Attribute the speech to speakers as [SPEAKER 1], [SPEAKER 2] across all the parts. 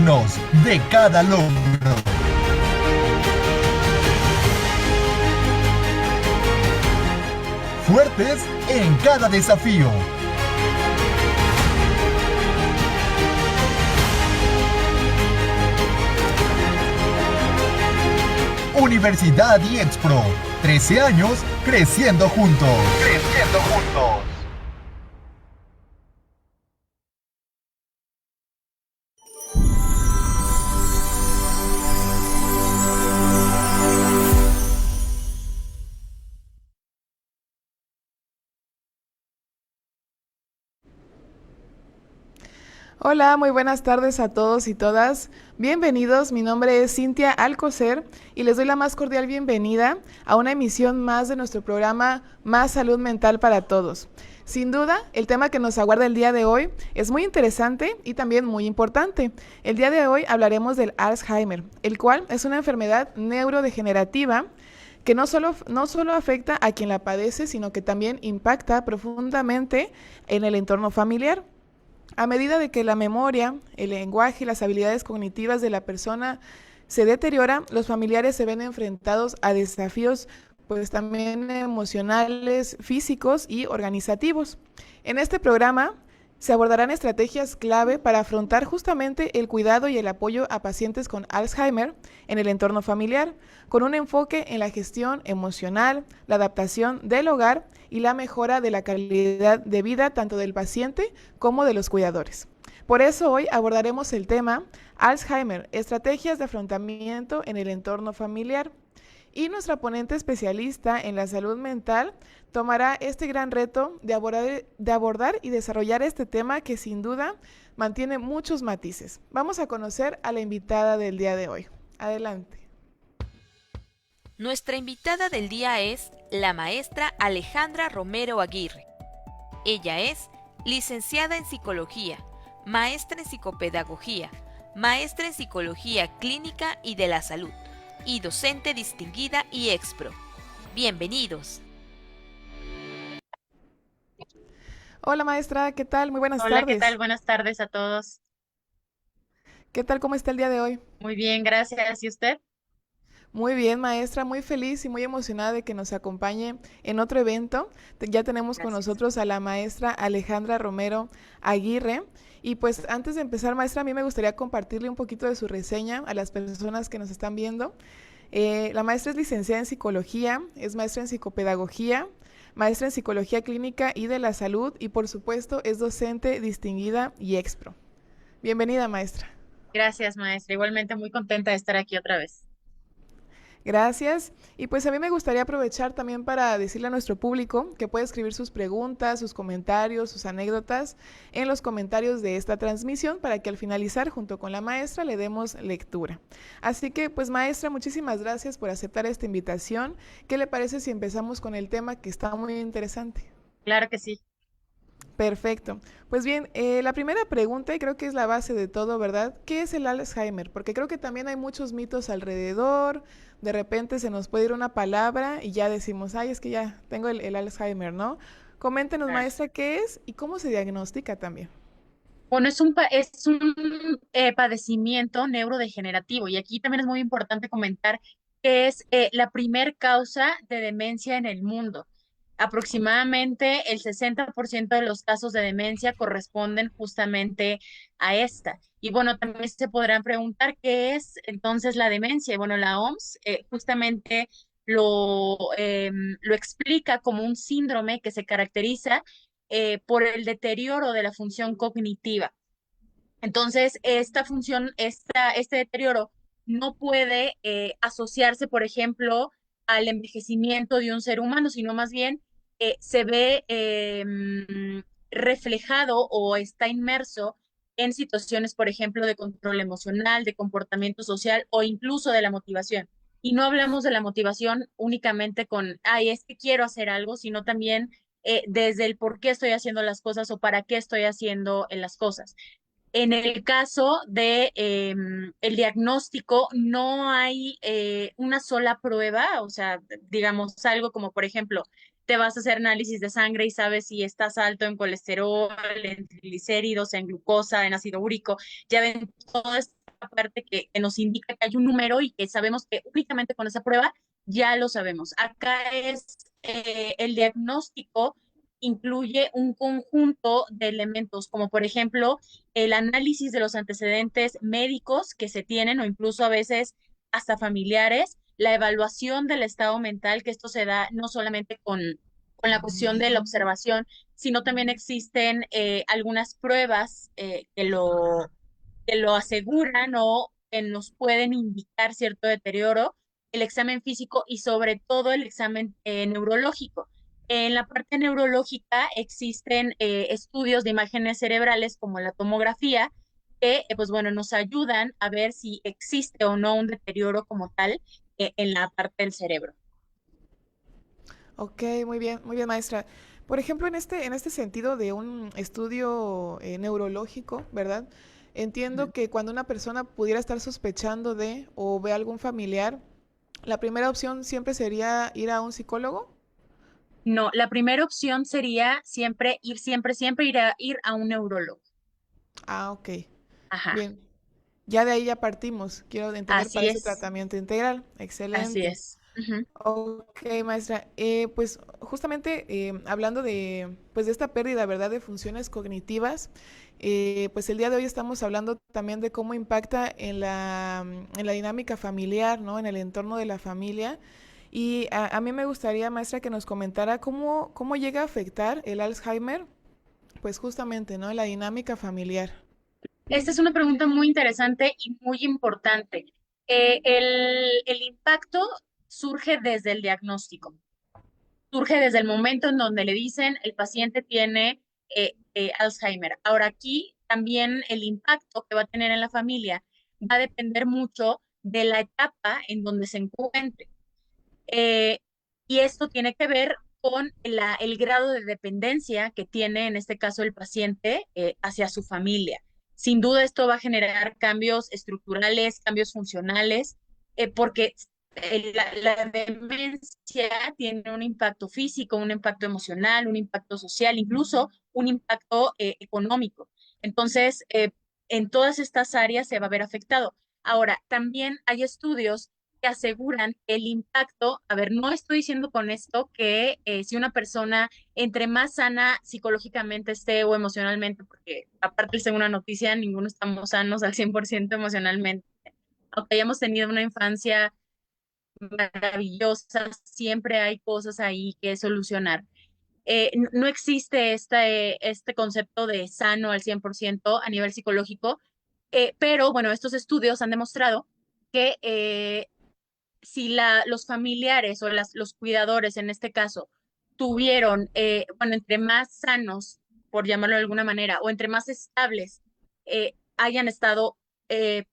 [SPEAKER 1] dignos de cada logro. Fuertes en cada desafío. Universidad IEXPRO. 13 años creciendo juntos. Creciendo juntos.
[SPEAKER 2] Hola, muy buenas tardes a todos y todas. Bienvenidos, mi nombre es Cintia Alcocer y les doy la más cordial bienvenida a una emisión más de nuestro programa Más Salud Mental para Todos. Sin duda, el tema que nos aguarda el día de hoy es muy interesante y también muy importante. El día de hoy hablaremos del Alzheimer, el cual es una enfermedad neurodegenerativa que no solo afecta a quien la padece, sino que también impacta profundamente en el entorno familiar. A medida de que la memoria, el lenguaje y las habilidades cognitivas de la persona se deterioran, los familiares se ven enfrentados a desafíos pues también emocionales, físicos y organizativos. En este programa se abordarán estrategias clave para afrontar justamente el cuidado y el apoyo a pacientes con Alzheimer en el entorno familiar, con un enfoque en la gestión emocional, la adaptación del hogar y la mejora de la calidad de vida tanto del paciente como de los cuidadores. Por eso hoy abordaremos el tema Alzheimer, estrategias de afrontamiento en el entorno familiar. Y nuestra ponente especialista en la salud mental tomará este gran reto de abordar y desarrollar este tema que sin duda mantiene muchos matices. Vamos a conocer a la invitada del día de hoy. Adelante.
[SPEAKER 3] Nuestra invitada del día es la maestra Alejandra Romero Aguirre. Ella es licenciada en psicología, maestra en psicopedagogía, maestra en psicología clínica y de la salud y docente distinguida IEXPRO. Bienvenidos.
[SPEAKER 2] Hola maestra, ¿qué tal? Muy buenas
[SPEAKER 4] Hola, ¿qué tal?
[SPEAKER 2] tardes.
[SPEAKER 4] Buenas tardes a todos.
[SPEAKER 2] ¿Qué tal? ¿Cómo está el día de hoy?
[SPEAKER 4] Muy bien, gracias. ¿Y usted?
[SPEAKER 2] Muy bien, maestra, muy feliz y muy emocionada de que nos acompañe en otro evento. Ya tenemos con
[SPEAKER 4] Gracias.
[SPEAKER 2] nosotros a la maestra Alejandra Romero Aguirre. Y pues antes de empezar, maestra, a mí me gustaría compartirle un poquito de su reseña a las personas que nos están viendo. La maestra es licenciada en psicología, es maestra en psicopedagogía, maestra en psicología clínica y de la salud y por supuesto es docente distinguida y expro. Bienvenida, maestra.
[SPEAKER 4] Gracias, maestra. Igualmente muy contenta de estar aquí otra vez.
[SPEAKER 2] Gracias. Y pues a mí me gustaría aprovechar también para decirle a nuestro público que puede escribir sus preguntas, sus comentarios, sus anécdotas en los comentarios de esta transmisión para que al finalizar junto con la maestra le demos lectura. Así que pues maestra, muchísimas gracias por aceptar esta invitación. ¿Qué le parece si empezamos con el tema que está muy interesante?
[SPEAKER 4] Claro que sí.
[SPEAKER 2] Perfecto. Pues bien, la primera pregunta, y creo que es la base de todo, ¿verdad? ¿Qué es el Alzheimer? Porque creo que también hay muchos mitos alrededor. De repente se nos puede ir una palabra y ya decimos, ay, es que ya tengo el Alzheimer, ¿no? Coméntenos,
[SPEAKER 4] Claro.
[SPEAKER 2] maestra, qué es y cómo se diagnostica también.
[SPEAKER 4] Bueno, es un padecimiento neurodegenerativo y aquí también es muy importante comentar que es la primer causa de demencia en el mundo. Aproximadamente el 60% de los casos de demencia corresponden justamente a esta. Y bueno, también se podrán preguntar qué es entonces la demencia. Y bueno, la OMS justamente lo explica como un síndrome que se caracteriza por el deterioro de la función cognitiva. Entonces, este deterioro no puede asociarse, por ejemplo, al envejecimiento de un ser humano, sino más bien se ve reflejado o está inmerso en situaciones, por ejemplo, de control emocional, de comportamiento social o incluso de la motivación. Y no hablamos de la motivación únicamente con, ay, es que quiero hacer algo, sino también desde el por qué estoy haciendo las cosas o para qué estoy haciendo las cosas. En el caso de el diagnóstico, no hay una sola prueba, o sea, digamos algo como, por ejemplo, te vas a hacer análisis de sangre y sabes si estás alto en colesterol, en triglicéridos, en glucosa, en ácido úrico, ya ven todo esto esta parte que nos indica que hay un número y que sabemos que únicamente con esa prueba ya lo sabemos. Acá es el diagnóstico incluye un conjunto de elementos, como por ejemplo el análisis de los antecedentes médicos que se tienen o incluso a veces hasta familiares, la evaluación del estado mental, que esto se da no solamente con la cuestión de la observación, sino también existen algunas pruebas que lo aseguran o que nos pueden indicar cierto deterioro, el examen físico y sobre todo el examen neurológico. En la parte neurológica existen estudios de imágenes cerebrales como la tomografía que, pues bueno, nos ayudan a ver si existe o no un deterioro como tal en la parte del cerebro.
[SPEAKER 2] Ok, muy bien, maestra. Por ejemplo, en este sentido de un estudio neurológico, ¿verdad? Entiendo que cuando una persona pudiera estar sospechando de o ve a algún familiar, la primera opción siempre sería ir a un psicólogo.
[SPEAKER 4] No, la primera opción sería siempre ir a un neurólogo.
[SPEAKER 2] Ah, ok.
[SPEAKER 4] Ajá,
[SPEAKER 2] Bien. Ya de ahí ya partimos. Quiero entender para
[SPEAKER 4] así
[SPEAKER 2] ese
[SPEAKER 4] es,
[SPEAKER 2] tratamiento integral.
[SPEAKER 4] así
[SPEAKER 2] Excelente.
[SPEAKER 4] es. Ujú.
[SPEAKER 2] Ok, maestra. Pues justamente hablando de, pues de esta pérdida, ¿verdad? De funciones cognitivas, pues el día de hoy estamos hablando también de cómo impacta en la dinámica familiar, ¿no? En el entorno de la familia. Y a mí me gustaría, maestra, que nos comentara cómo llega a afectar el Alzheimer, pues justamente, ¿no? En la dinámica familiar.
[SPEAKER 4] Esta es una pregunta muy interesante y muy importante. El impacto surge desde el diagnóstico, surge desde el momento en donde le dicen el paciente tiene Alzheimer. Ahora aquí también el impacto que va a tener en la familia va a depender mucho de la etapa en donde se encuentre. Eh, y esto tiene que ver con el grado de dependencia que tiene en este caso el paciente hacia su familia. Sin duda esto va a generar cambios estructurales, cambios funcionales, porque la demencia tiene un impacto físico, un impacto emocional, un impacto social, incluso un impacto económico. Entonces, en todas estas áreas se va a ver afectado. Ahora, también hay estudios que aseguran que el impacto, a ver, no estoy diciendo con esto que si una persona entre más sana psicológicamente esté o emocionalmente, porque aparte de ser una noticia, ninguno estamos sanos al 100% emocionalmente, aunque hayamos tenido una infancia maravillosa, siempre hay cosas ahí que solucionar. No existe este concepto de sano al 100% a nivel psicológico, pero bueno, estos estudios han demostrado que si los familiares o los cuidadores en este caso tuvieron, bueno, entre más sanos, por llamarlo de alguna manera, o entre más estables hayan estado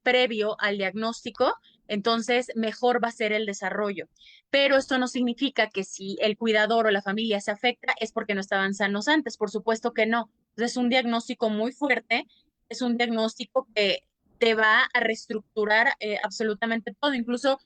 [SPEAKER 4] previo al diagnóstico, entonces mejor va a ser el desarrollo. Pero esto no significa que si el cuidador o la familia se afecta es porque no estaban sanos antes, por supuesto que no. Entonces, es un diagnóstico muy fuerte, es un diagnóstico que te va a reestructurar absolutamente todo, incluso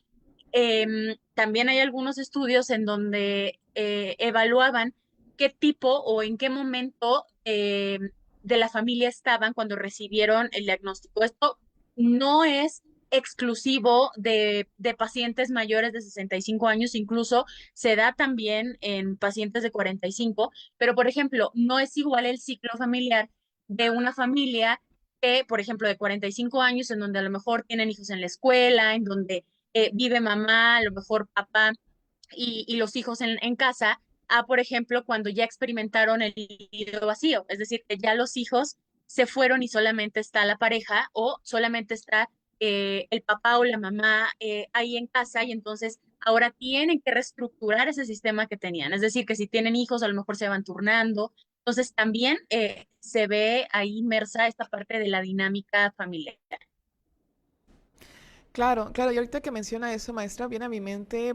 [SPEAKER 4] también hay algunos estudios en donde evaluaban qué tipo o en qué momento de la familia estaban cuando recibieron el diagnóstico. Esto no es exclusivo de pacientes mayores de 65 años, incluso se da también en pacientes de 45, pero por ejemplo, no es igual el ciclo familiar de una familia que, por ejemplo, de 45 años, en donde a lo mejor tienen hijos en la escuela, en donde vive mamá, a lo mejor papá y los hijos en casa, a, por ejemplo, cuando ya experimentaron el nido vacío, es decir, que ya los hijos se fueron y solamente está la pareja o solamente está el papá o la mamá ahí en casa y entonces ahora tienen que reestructurar ese sistema que tenían. Es decir, que si tienen hijos, a lo mejor se van turnando. Entonces también se ve ahí inmersa esta parte de la dinámica familiar.
[SPEAKER 2] Claro, claro, y ahorita que menciona eso, maestra, viene a mi mente,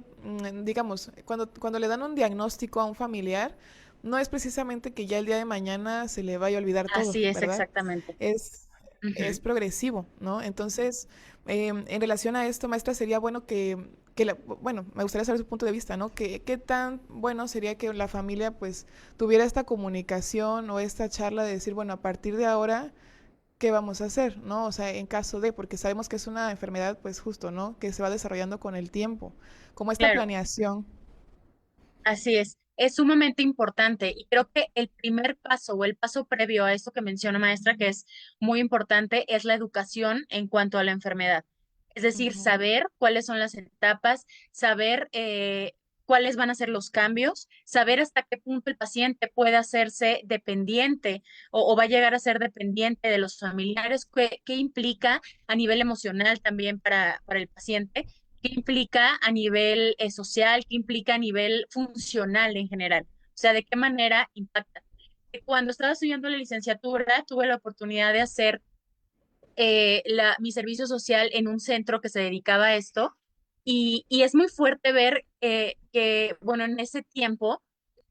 [SPEAKER 2] digamos, cuando le dan un diagnóstico a un familiar, no es precisamente que ya el día de mañana se le vaya a olvidar todo,
[SPEAKER 4] Así es,
[SPEAKER 2] ¿verdad?
[SPEAKER 4] exactamente.
[SPEAKER 2] Es, es
[SPEAKER 4] Ujú.
[SPEAKER 2] progresivo, ¿no? Entonces, en relación a esto, maestra, sería bueno bueno, me gustaría saber su punto de vista, ¿no? ¿Qué tan bueno sería que la familia, pues, tuviera esta comunicación o esta charla de decir, bueno, a partir de ahora qué vamos a hacer, ¿no? O sea, en caso de, porque sabemos que es una enfermedad, pues justo, ¿no? Que se va desarrollando con el tiempo, como esta
[SPEAKER 4] Claro,
[SPEAKER 2] planeación.
[SPEAKER 4] así es sumamente importante y creo que el primer paso o el paso previo a esto que menciona maestra, que es muy importante, es la educación en cuanto a la enfermedad. Es decir,
[SPEAKER 2] Ujú.
[SPEAKER 4] saber cuáles son las etapas, saber cuáles van a ser los cambios, saber hasta qué punto el paciente puede hacerse dependiente o va a llegar a ser dependiente de los familiares, qué implica a nivel emocional también para el paciente, qué implica a nivel social, qué implica a nivel funcional en general. O sea, de qué manera impacta. Cuando estaba estudiando la licenciatura, tuve la oportunidad de hacer mi servicio social en un centro que se dedicaba a esto. Y es muy fuerte ver que, bueno, en ese tiempo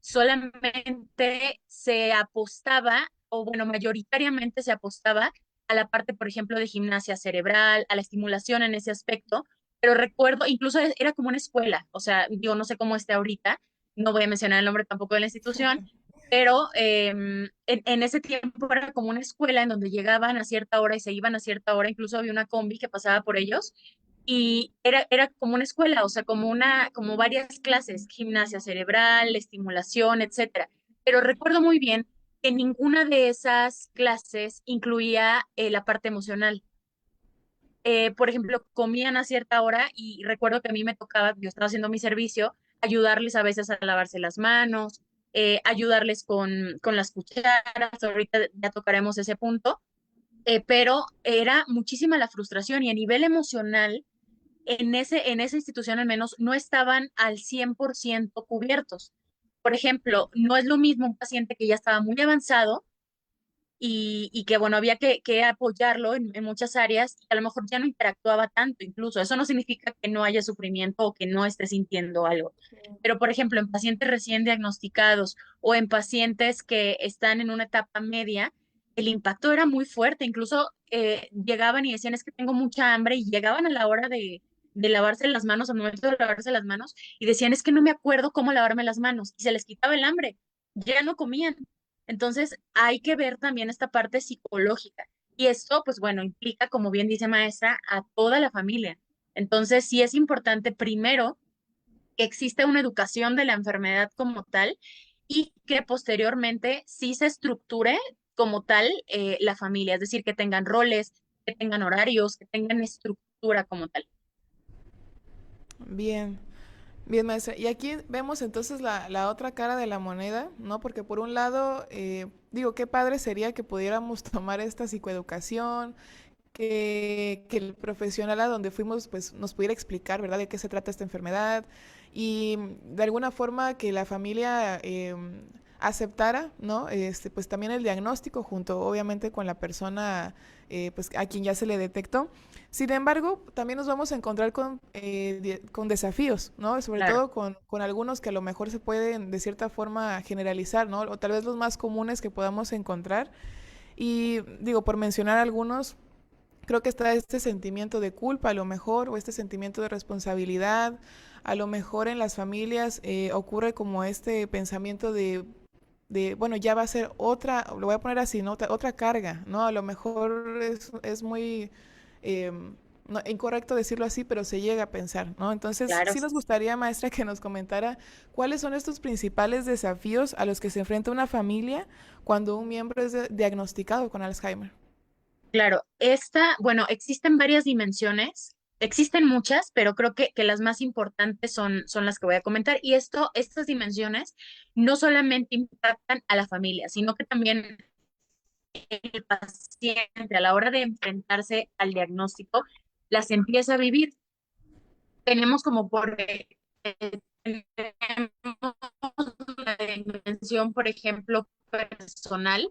[SPEAKER 4] solamente se apostaba, o bueno, mayoritariamente se apostaba a la parte, por ejemplo, de gimnasia cerebral, a la estimulación en ese aspecto, pero recuerdo, incluso era como una escuela, o sea, yo no sé cómo esté ahorita, no voy a mencionar el nombre tampoco de la institución, pero en ese tiempo era como una escuela en donde llegaban a cierta hora y se iban a cierta hora, incluso había una combi que pasaba por ellos, y era como una escuela, o sea, como varias clases, gimnasia cerebral, estimulación, etcétera. Pero recuerdo muy bien que ninguna de esas clases incluía la parte emocional. Por ejemplo, comían a cierta hora y recuerdo que a mí me tocaba, yo estaba haciendo mi servicio, ayudarles a veces a lavarse las manos, ayudarles con las cucharas, ahorita ya tocaremos ese punto, pero era muchísima la frustración y a nivel emocional, en esa institución al menos, no estaban al 100% cubiertos. Por ejemplo, no es lo mismo un paciente que ya estaba muy avanzado y que, bueno, había que apoyarlo en muchas áreas y a lo mejor ya no interactuaba tanto incluso. Eso no significa que no haya sufrimiento o que no esté sintiendo algo. Pero, por ejemplo, en pacientes recién diagnosticados o en pacientes que están en una etapa media, el impacto era muy fuerte. Incluso llegaban y decían, es que tengo mucha hambre y llegaban a la hora de lavarse las manos, al momento de lavarse las manos, y decían, es que no me acuerdo cómo lavarme las manos. Y se les quitaba el hambre, ya no comían. Entonces, hay que ver también esta parte psicológica. Y esto, pues bueno, implica, como bien dice maestra, a toda la familia. Entonces, sí es importante primero que exista una educación de la enfermedad como tal y que posteriormente sí se estructure como tal la familia, es decir, que tengan roles, que tengan horarios, que tengan estructura como tal.
[SPEAKER 2] Bien. Bien, maestra. Y aquí vemos entonces la otra cara de la moneda, ¿no? Porque por un lado, digo, qué padre sería que pudiéramos tomar esta psicoeducación, que el profesional a donde fuimos pues nos pudiera explicar, ¿verdad?, de qué se trata esta enfermedad y de alguna forma que la familia aceptara, ¿no? Pues también el diagnóstico junto, obviamente, con la persona pues a quien ya se le detectó. Sin embargo, también nos vamos a encontrar con desafíos, ¿no? Sobre
[SPEAKER 4] Claro,
[SPEAKER 2] todo con algunos que a lo mejor se pueden de cierta forma generalizar, ¿no? O tal vez los más comunes que podamos encontrar. Y digo, por mencionar algunos, creo que está este sentimiento de culpa a lo mejor, o este sentimiento de responsabilidad. A lo mejor en las familias ocurre como este pensamiento bueno, ya va a ser otra, lo voy a poner así, ¿no? Otra carga, ¿no? A lo mejor es muy eh, incorrecto decirlo así, pero se llega a pensar, ¿no? Entonces,
[SPEAKER 4] claro.
[SPEAKER 2] sí nos gustaría, maestra, que nos comentara cuáles son estos principales desafíos a los que se enfrenta una familia cuando un miembro es diagnosticado con Alzheimer.
[SPEAKER 4] Claro, bueno, existen varias dimensiones, existen muchas, pero creo que las más importantes son las que voy a comentar. Y estas dimensiones no solamente impactan a la familia, sino que también el paciente a la hora de enfrentarse al diagnóstico las empieza a vivir. Tenemos como tenemos la dimensión, por ejemplo, personal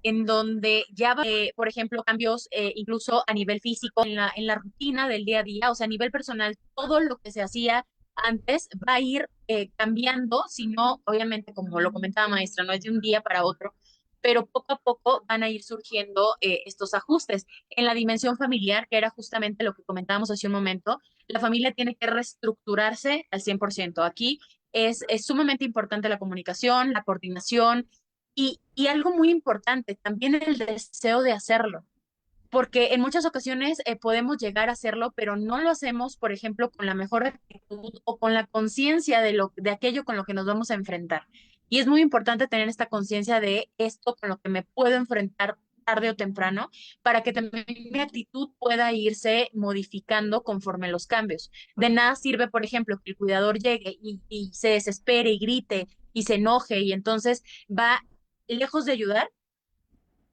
[SPEAKER 4] en donde ya va, por ejemplo, cambios incluso a nivel físico en la rutina del día a día, o sea, a nivel personal, todo lo que se hacía antes va a ir cambiando, si no, obviamente, como lo comentaba maestra, no es de un día para otro, pero poco a poco van a ir surgiendo estos ajustes. En la dimensión familiar, que era justamente lo que comentábamos hace un momento, la familia tiene que reestructurarse al 100%. Aquí es sumamente importante la comunicación, la coordinación, y algo muy importante, también el deseo de hacerlo. porque en muchas ocasiones podemos llegar a hacerlo, pero no lo hacemos, por ejemplo, con la mejor actitud o con la conciencia de aquello con lo que nos vamos a enfrentar. Y es muy importante tener esta conciencia de esto con lo que me puedo enfrentar tarde o temprano, para que también mi actitud pueda irse modificando conforme los cambios. De nada sirve, por ejemplo, que el cuidador llegue y se desespere y grite y se enoje y entonces va, lejos de ayudar,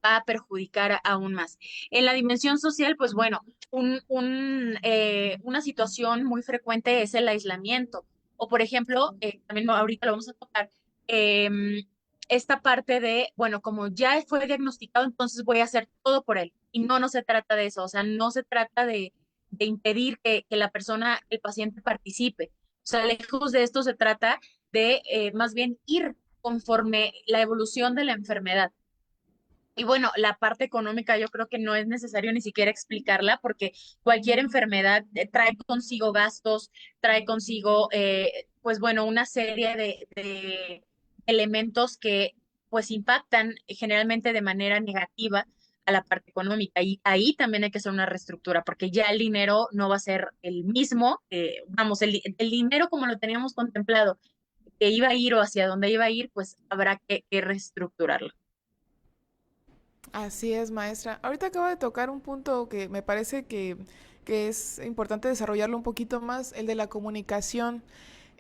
[SPEAKER 4] va a perjudicar aún más. En la dimensión social, pues bueno, una situación muy frecuente es el aislamiento. O por ejemplo, también ahorita lo vamos a tocar, esta parte de, bueno, como ya fue diagnosticado, entonces voy a hacer todo por él. Y no se trata de eso, o sea, no se trata de impedir que la persona, el paciente participe. O sea, lejos de esto se trata de más bien ir conforme la evolución de la enfermedad. Y bueno, la parte económica yo creo que no es necesario ni siquiera explicarla porque cualquier enfermedad trae consigo gastos, trae consigo, pues bueno, una serie de elementos que pues impactan generalmente de manera negativa a la parte económica. Y ahí también hay que hacer una reestructura porque ya el dinero no va a ser el mismo, vamos, el dinero como lo teníamos contemplado, que iba a ir o hacia dónde iba a ir, pues habrá que reestructurarlo.
[SPEAKER 2] Así es, maestra. Ahorita acaba de tocar un punto que me parece que es importante desarrollarlo un poquito más, el de la comunicación.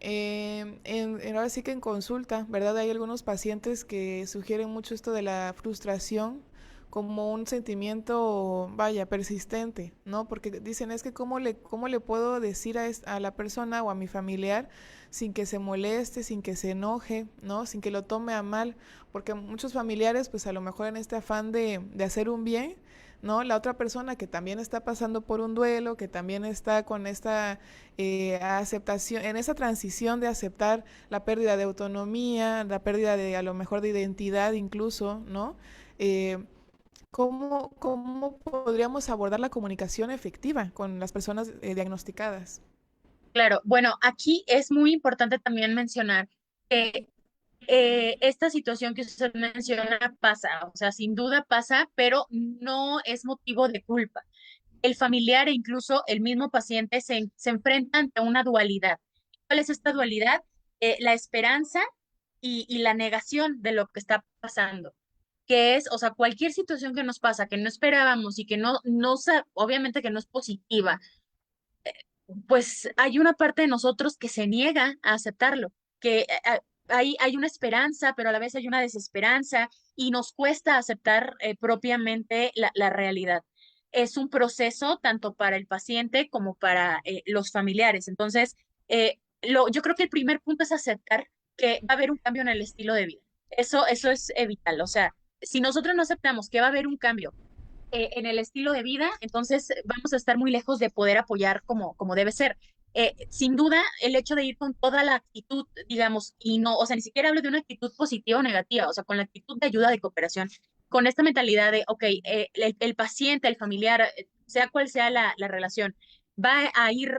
[SPEAKER 2] Ahora sí que en consulta, ¿verdad? Hay algunos pacientes que sugieren mucho esto de la frustración como un sentimiento, vaya, persistente, ¿no? Porque dicen, es que cómo le puedo decir a la persona o a mi familiar sin que se moleste, sin que se enoje, ¿no? Sin que lo tome a mal, porque muchos familiares, pues a lo mejor en este afán de hacer un bien, ¿no? La otra persona que también está pasando por un duelo, que también está con esta aceptación, en esa transición de aceptar la pérdida de autonomía, la pérdida de a lo mejor de identidad incluso, ¿no? Eh, ¿Cómo podríamos abordar la comunicación efectiva con las personas diagnosticadas?
[SPEAKER 4] Claro, bueno, aquí es muy importante también mencionar que esta situación que usted menciona pasa, o sea, sin duda pasa, pero no es motivo de culpa. El familiar e incluso el mismo paciente se enfrenta ante una dualidad. ¿Cuál es esta dualidad? La esperanza y la negación de lo que está pasando, que es, o sea, cualquier situación que nos pasa, que no esperábamos y que obviamente que no es positiva, pues hay una parte de nosotros que se niega a aceptarlo, que hay una esperanza, pero a la vez hay una desesperanza y nos cuesta aceptar propiamente la realidad. Es un proceso tanto para el paciente como para los familiares. Entonces, yo creo que el primer punto es aceptar que va a haber un cambio en el estilo de vida. Eso es vital. O sea, si nosotros no aceptamos que va a haber un cambio en el estilo de vida, entonces vamos a estar muy lejos de poder apoyar como debe ser. Sin duda, el hecho de ir con toda la actitud, digamos, y no, o sea, ni siquiera hablo de una actitud positiva o negativa, o sea, con la actitud de ayuda, de cooperación, con esta mentalidad de, ok, el paciente, el familiar, sea cual sea la relación, va a ir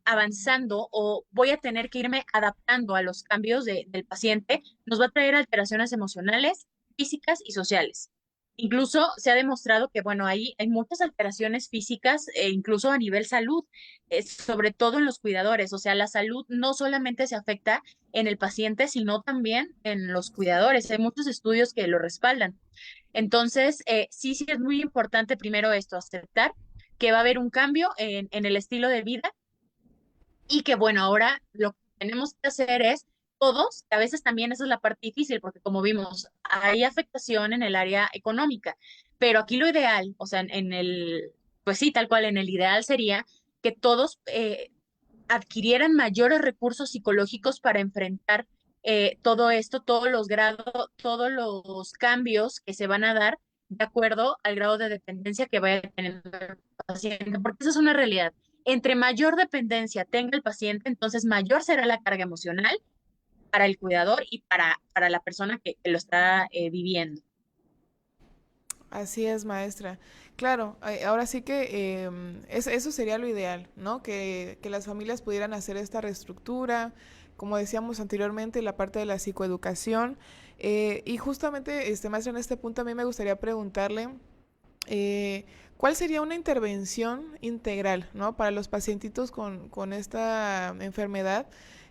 [SPEAKER 4] avanzando o voy a tener que irme adaptando a los cambios del paciente, nos va a traer alteraciones emocionales, físicas y sociales. Incluso se ha demostrado que, bueno, ahí hay muchas alteraciones físicas, incluso a nivel salud, sobre todo en los cuidadores. O sea, la salud no solamente se afecta en el paciente, sino también en los cuidadores. Hay muchos estudios que lo respaldan. Entonces, sí es muy importante primero esto, aceptar que va a haber un cambio en el estilo de vida y que bueno, ahora lo que tenemos que hacer es todos, que a veces también esa es la parte difícil, porque como vimos, hay afectación en el área económica, pero aquí lo ideal, o sea, pues sí, tal cual, en el ideal sería que todos adquirieran mayores recursos psicológicos para enfrentar todo esto, todos los grados, todos los cambios que se van a dar de acuerdo al grado de dependencia que vaya teniendo el paciente, porque esa es una realidad. Entre mayor dependencia tenga el paciente, entonces mayor será la carga emocional para el cuidador y para la persona que lo está viviendo.
[SPEAKER 2] Así es, maestra. Claro, ahora sí que eso sería lo ideal, ¿no? Que las familias pudieran hacer esta reestructura, como decíamos anteriormente, la parte de la psicoeducación. Y justamente, maestra, en este punto a mí me gustaría preguntarle, eh, ¿Cuál sería una intervención integral, ¿no? Para los pacientitos con esta enfermedad?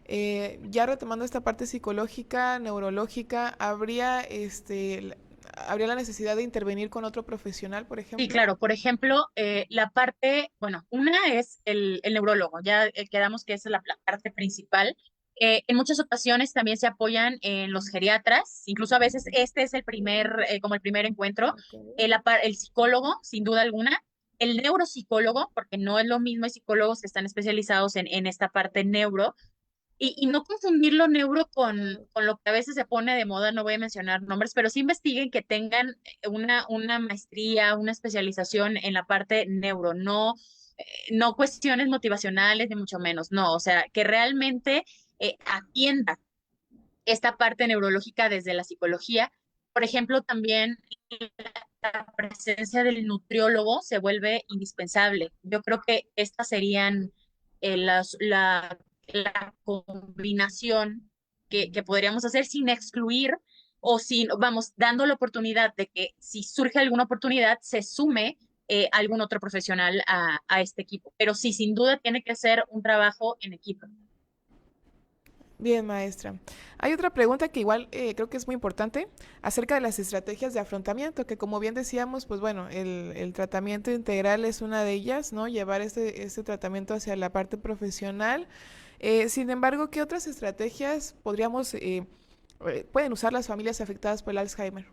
[SPEAKER 2] Ya retomando esta parte psicológica, neurológica, ¿habría la necesidad de intervenir con otro profesional, por
[SPEAKER 4] Sí,
[SPEAKER 2] ejemplo?
[SPEAKER 4] claro. Por ejemplo, la parte, bueno, una es el neurólogo, ya quedamos que esa es la parte principal. En muchas ocasiones también se apoyan en los geriatras, incluso a veces este es el como el primer encuentro,
[SPEAKER 2] Okay.
[SPEAKER 4] el psicólogo, sin duda alguna, el neuropsicólogo, porque no es lo mismo, hay psicólogos que están especializados en esta parte neuro, y no confundir lo neuro con lo que a veces se pone de moda, no voy a mencionar nombres, pero sí investiguen que tengan una maestría, una especialización en la parte neuro, no cuestiones motivacionales, ni mucho menos, no, o sea, que realmente atienda esta parte neurológica desde la psicología. Por ejemplo, también la presencia del nutriólogo se vuelve indispensable. Yo creo que estas serían la combinación que podríamos hacer sin excluir o sin, vamos, dando la oportunidad de que si surge alguna oportunidad se sume algún otro profesional a este equipo. Pero sí, sin duda tiene que ser un trabajo en equipo.
[SPEAKER 2] Bien, maestra. Hay otra pregunta que igual creo que es muy importante acerca de las estrategias de afrontamiento, que como bien decíamos, pues bueno, el tratamiento integral es una de ellas, ¿no? Llevar este tratamiento hacia la parte profesional. Sin embargo, ¿qué otras estrategias pueden usar las familias afectadas por el Alzheimer?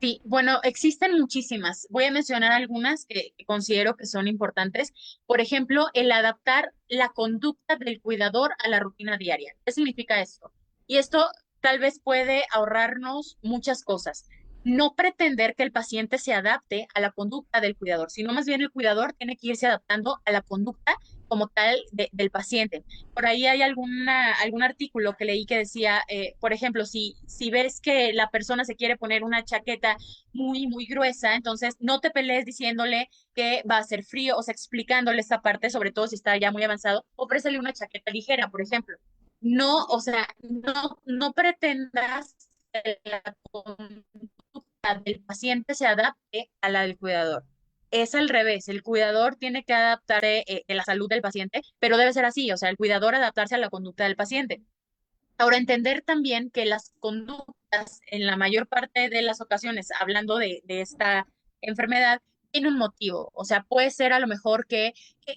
[SPEAKER 4] Sí, bueno, existen muchísimas. Voy a mencionar algunas que considero que son importantes. Por ejemplo, el adaptar la conducta del cuidador a la rutina diaria. ¿Qué significa esto? Y esto tal vez puede ahorrarnos muchas cosas. No pretender que el paciente se adapte a la conducta del cuidador, sino más bien el cuidador tiene que irse adaptando a la conducta como tal del paciente. Por ahí hay algún artículo que leí que decía, por ejemplo, si ves que la persona se quiere poner una chaqueta muy, muy gruesa, entonces no te pelees diciéndole que va a ser frío, o sea, explicándole esta parte, sobre todo si está ya muy avanzado, ofrécele una chaqueta ligera, por ejemplo. No, o sea, no pretendas que la conducta del paciente se adapte a la del cuidador. Es al revés, el cuidador tiene que adaptar a la salud del paciente, pero debe ser así, o sea, el cuidador adaptarse a la conducta del paciente. Ahora, entender también que las conductas, en la mayor parte de las ocasiones, hablando de esta enfermedad, tiene un motivo. O sea, puede ser a lo mejor que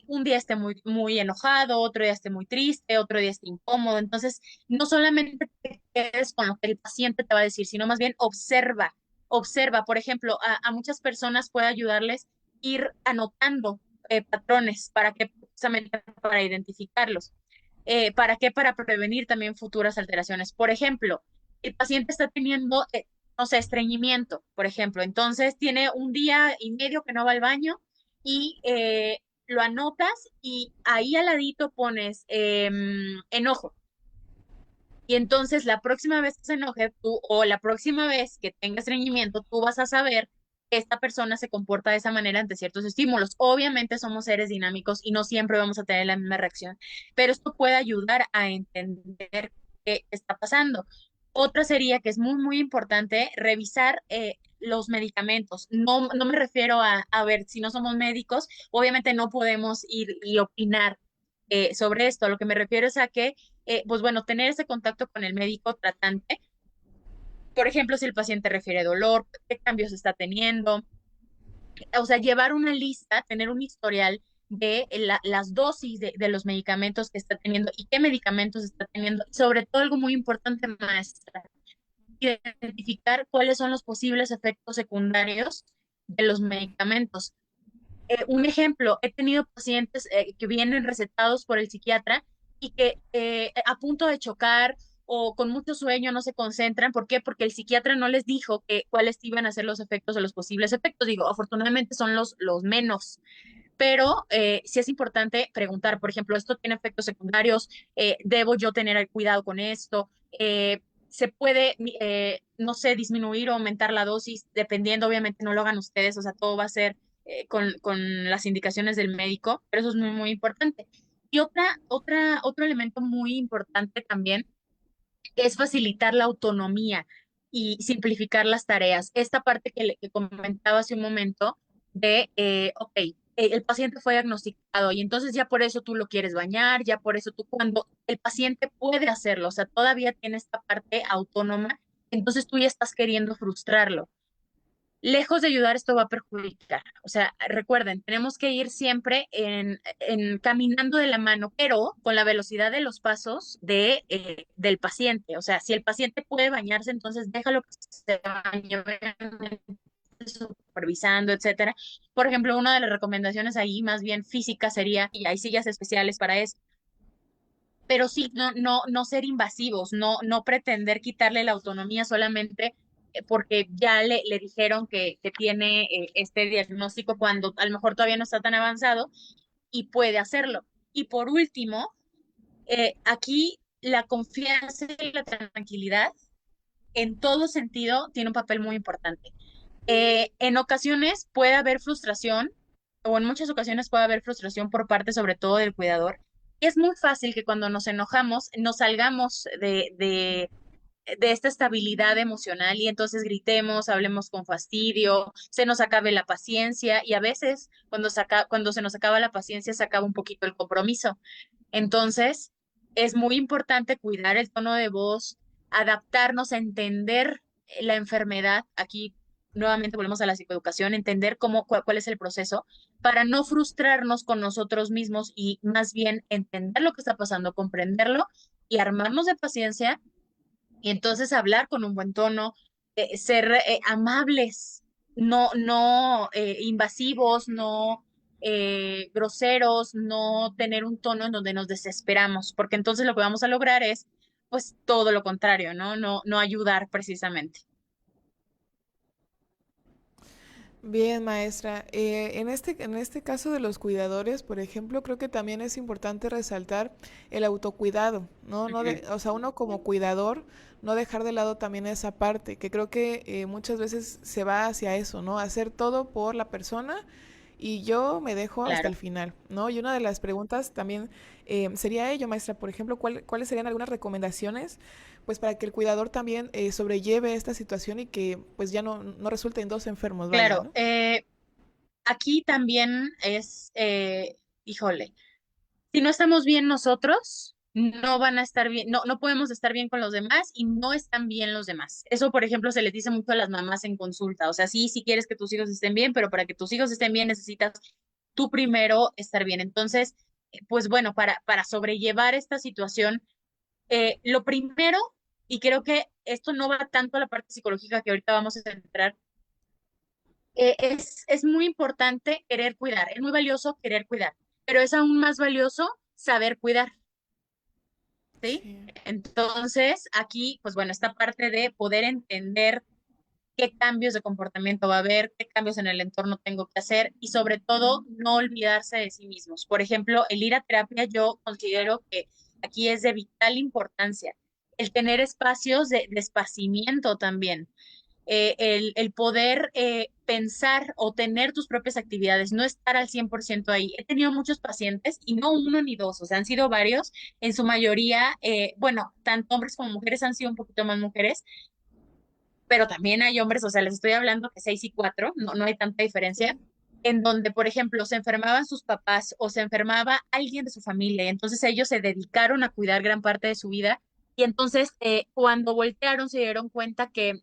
[SPEAKER 4] un día esté muy, muy enojado, otro día esté muy triste, otro día esté incómodo. Entonces, no solamente te quedes con lo que el paciente te va a decir, sino más bien observa, observa. Por ejemplo, a muchas personas puede ayudarles ir anotando patrones para que, precisamente para identificarlos. ¿Para qué? Para prevenir también futuras alteraciones. Por ejemplo, el paciente está teniendo, no sé, estreñimiento, por ejemplo, entonces tiene un día y medio que no va al baño y lo anotas y ahí al ladito pones enojo. Y entonces la próxima vez que se enoje tú o la próxima vez que tenga estreñimiento, tú vas a saber que esta persona se comporta de esa manera ante ciertos estímulos. Obviamente somos seres dinámicos y no siempre vamos a tener la misma reacción, pero esto puede ayudar a entender qué está pasando. Otra sería que es muy, muy importante revisar los medicamentos. No me refiero a ver, si no somos médicos, obviamente no podemos ir y opinar sobre esto. A lo que me refiero es a que pues bueno, tener ese contacto con el médico tratante, por ejemplo, si el paciente refiere dolor, qué cambios está teniendo, o sea, llevar una lista, tener un historial de las dosis de los medicamentos que está teniendo y qué medicamentos está teniendo. Sobre todo algo muy importante, maestra, identificar cuáles son los posibles efectos secundarios de los medicamentos. Un ejemplo, he tenido pacientes que vienen recetados por el psiquiatra y que a punto de chocar o con mucho sueño no se concentran. ¿Por qué? Porque el psiquiatra no les dijo cuáles iban a ser los efectos o los posibles efectos. Digo, afortunadamente son los menos, pero sí es importante preguntar, por ejemplo, ¿esto tiene efectos secundarios? ¿Debo yo tener cuidado con esto? Se puede, no sé, disminuir o aumentar la dosis, dependiendo, obviamente no lo hagan ustedes, o sea, todo va a ser con las indicaciones del médico, pero eso es muy, muy importante. Y otro elemento muy importante también es facilitar la autonomía y simplificar las tareas. Esta parte que comentaba hace un momento, ok, el paciente fue diagnosticado y entonces ya por eso tú lo quieres bañar, ya por eso tú cuando el paciente puede hacerlo, o sea, todavía tiene esta parte autónoma, entonces tú ya estás queriendo frustrarlo. Lejos de ayudar, esto va a perjudicar. O sea, recuerden, tenemos que ir siempre en caminando de la mano, pero con la velocidad de los pasos del paciente. O sea, si el paciente puede bañarse, entonces déjalo que se bañe, obviamente, supervisando, etcétera. Por ejemplo, una de las recomendaciones ahí, más bien física, sería, y hay sillas especiales para eso, pero sí, no ser invasivos, no pretender quitarle la autonomía solamente porque ya le dijeron que tiene este diagnóstico cuando a lo mejor todavía no está tan avanzado y puede hacerlo. Y por último, aquí la confianza y la tranquilidad en todo sentido tiene un papel muy importante. En ocasiones puede haber frustración, o en muchas ocasiones puede haber frustración por parte sobre todo del cuidador. Es muy fácil que cuando nos enojamos nos salgamos de esta estabilidad emocional y entonces gritemos, hablemos con fastidio, se nos acabe la paciencia y a veces cuando se nos acaba la paciencia se acaba un poquito el compromiso. Entonces, es muy importante cuidar el tono de voz, adaptarnos a entender la enfermedad. Aquí nuevamente volvemos a la psicoeducación, entender cuál es el proceso para no frustrarnos con nosotros mismos y más bien entender lo que está pasando, comprenderlo y armarnos de paciencia y entonces hablar con un buen tono, ser amables, no invasivos, no groseros, no tener un tono en donde nos desesperamos, porque entonces lo que vamos a lograr es pues todo lo contrario, ¿no? No ayudar precisamente.
[SPEAKER 2] Bien, maestra. En este caso de los cuidadores, por ejemplo, creo que también es importante resaltar el autocuidado, ¿no?
[SPEAKER 4] Ujú.
[SPEAKER 2] O sea, uno como cuidador, no dejar de lado también esa parte, que creo que muchas veces se va hacia eso, ¿no? Hacer todo por la persona y yo me dejo hasta
[SPEAKER 4] Claro.
[SPEAKER 2] el final, ¿no? Y una de las preguntas también sería ello, maestra, por ejemplo, ¿cuáles serían algunas recomendaciones, pues, para que el cuidador también sobrelleve esta situación y que, pues, ya no resulten dos enfermos, vaya,
[SPEAKER 4] Claro,
[SPEAKER 2] ¿no?
[SPEAKER 4] aquí también híjole, si no estamos bien nosotros, no van a estar bien, no podemos estar bien con los demás y no están bien los demás. Eso, por ejemplo, se les dice mucho a las mamás en consulta. O sea, sí, sí quieres que tus hijos estén bien, pero para que tus hijos estén bien necesitas tú primero estar bien. Entonces, pues bueno, para sobrellevar esta situación, lo primero, y creo que esto no va tanto a la parte psicológica que ahorita vamos a entrar, es muy importante querer cuidar, es muy valioso querer cuidar, pero es aún más valioso saber cuidar. ¿Sí?
[SPEAKER 2] Sí.
[SPEAKER 4] Entonces, aquí, pues bueno, esta parte de poder entender qué cambios de comportamiento va a haber, qué cambios en el entorno tengo que hacer y sobre todo no olvidarse de sí mismos. Por ejemplo, el ir a terapia yo considero que aquí es de vital importancia. El tener espacios de esparcimiento también, el poder pensar o tener tus propias actividades, no estar al 100% ahí. He tenido muchos pacientes y no uno ni dos, o sea, han sido varios, en su mayoría, bueno, tanto hombres como mujeres han sido un poquito más mujeres, pero también hay hombres, o sea, les estoy hablando que 6 y 4, no hay tanta diferencia,
[SPEAKER 2] Sí.
[SPEAKER 4] en donde, por ejemplo, se enfermaban sus papás o se enfermaba alguien de su familia, y entonces ellos se dedicaron a cuidar gran parte de su vida, y entonces cuando voltearon se dieron cuenta que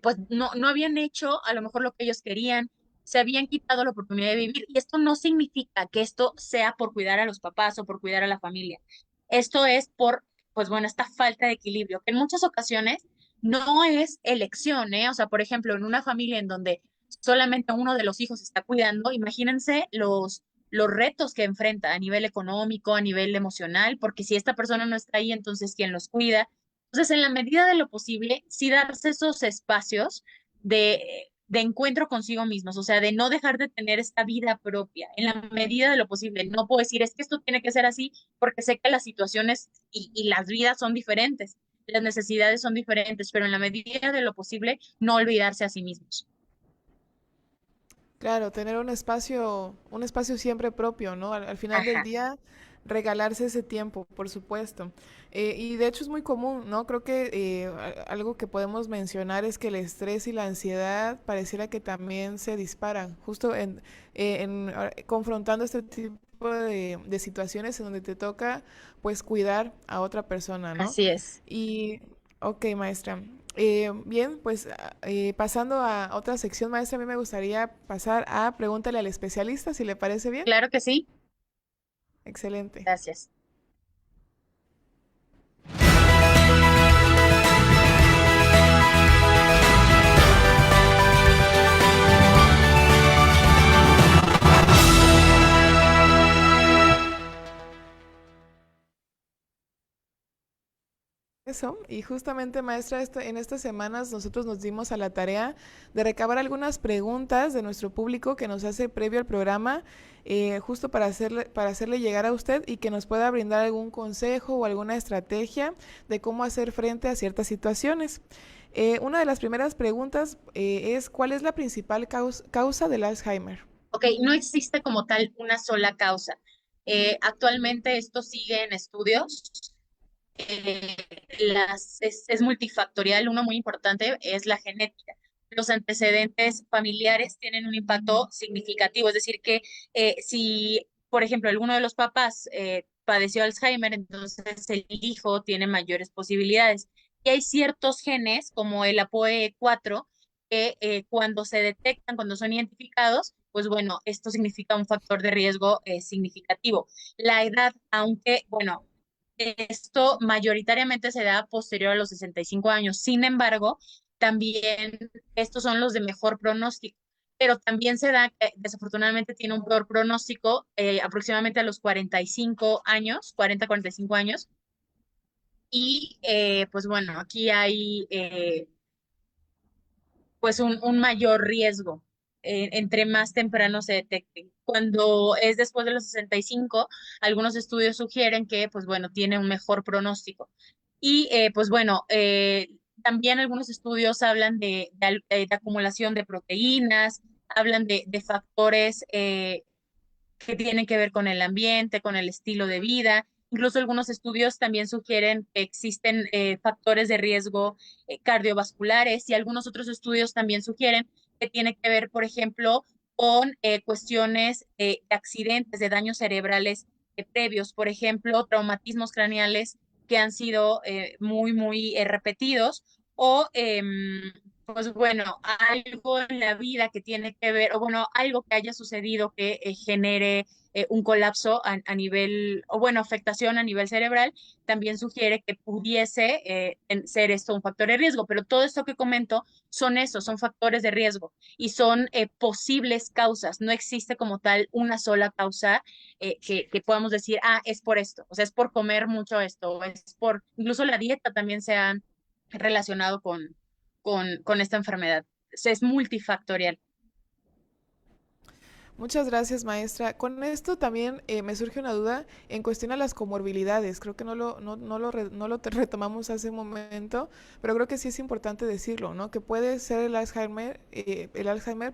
[SPEAKER 4] pues no habían hecho a lo mejor lo que ellos querían, se habían quitado la oportunidad de vivir. Y esto no significa que esto sea por cuidar a los papás o por cuidar a la familia. Esto es por, pues bueno, esta falta de equilibrio, que en muchas ocasiones no es elección, ¿eh? O sea, por ejemplo, en una familia en donde solamente uno de los hijos está cuidando, imagínense los retos que enfrenta a nivel económico, a nivel emocional, porque si esta persona no está ahí, entonces ¿quién los cuida? Entonces, en la medida de lo posible, sí darse esos espacios de encuentro consigo mismos, o sea, de no dejar de tener esta vida propia, en la medida de lo posible. No puedo decir, es que esto tiene que ser así, porque sé que las situaciones y las vidas son diferentes, las necesidades son diferentes, pero en la medida de lo posible, no olvidarse a sí mismos.
[SPEAKER 2] Claro, tener un espacio siempre propio, ¿no? Al final del
[SPEAKER 4] Ajá.
[SPEAKER 2] día, regalarse ese tiempo, por supuesto. Y de hecho es muy común, ¿no? Creo que algo que podemos mencionar es que el estrés y la ansiedad pareciera que también se disparan, justo confrontando este tipo de situaciones en donde te toca, pues, cuidar a otra persona, ¿no?
[SPEAKER 4] Así es.
[SPEAKER 2] Y, ok, maestra. Bien, pues pasando a otra sección, maestra, a mí me gustaría pasar a pregúntale al especialista, si le parece bien.
[SPEAKER 4] Claro que sí.
[SPEAKER 2] Excelente.
[SPEAKER 4] Gracias.
[SPEAKER 2] Eso, y justamente maestra, en estas semanas nosotros nos dimos a la tarea de recabar algunas preguntas de nuestro público que nos hace previo al programa, justo para hacerle llegar a usted y que nos pueda brindar algún consejo o alguna estrategia de cómo hacer frente a ciertas situaciones. Una de las primeras preguntas es, ¿cuál es la principal causa del Alzheimer?
[SPEAKER 4] Ok, no existe como tal una sola causa. Actualmente esto sigue en estudios. Es multifactorial. Uno muy importante es la genética. Los antecedentes familiares tienen un impacto significativo, es decir, que si, por ejemplo, alguno de los papás padeció Alzheimer, entonces el hijo tiene mayores posibilidades. Y hay ciertos genes, como el APOE4, que cuando se detectan, cuando son identificados, pues bueno, esto significa un factor de riesgo significativo. La edad, aunque, bueno, esto mayoritariamente se da posterior a los 65 años. Sin embargo, también estos son los de mejor pronóstico, pero también se da que desafortunadamente tiene un peor pronóstico aproximadamente a los 45 años, 40-45 años. Y pues bueno, aquí hay pues un mayor riesgo entre más temprano se detecte. Cuando es después de los 65, algunos estudios sugieren que, pues bueno, tiene un mejor pronóstico. Y pues bueno, también algunos estudios hablan de acumulación de proteínas, hablan de factores que tienen que ver con el ambiente, con el estilo de vida. Incluso algunos estudios también sugieren que existen factores de riesgo cardiovasculares y algunos otros estudios también sugieren que tiene que ver, por ejemplo, con cuestiones de accidentes, de daños cerebrales previos, por ejemplo, traumatismos craneales que han sido muy repetidos o pues bueno, algo en la vida que tiene que ver, o bueno, algo que haya sucedido que genere un colapso a nivel, o bueno, afectación a nivel cerebral, también sugiere que pudiese ser esto un factor de riesgo. Pero todo esto que comento son esos, son factores de riesgo y son posibles causas. No existe como tal una sola causa que podamos decir, ah, es por esto, o sea, es por comer mucho esto, o es por, incluso la dieta también se ha relacionado con esta enfermedad. Es multifactorial.
[SPEAKER 2] Muchas gracias, maestra. Con esto también me surge una duda en cuestión a las comorbilidades. Creo que no lo retomamos hace un momento, pero creo que sí es importante decirlo, ¿no? Que puede ser el Alzheimer,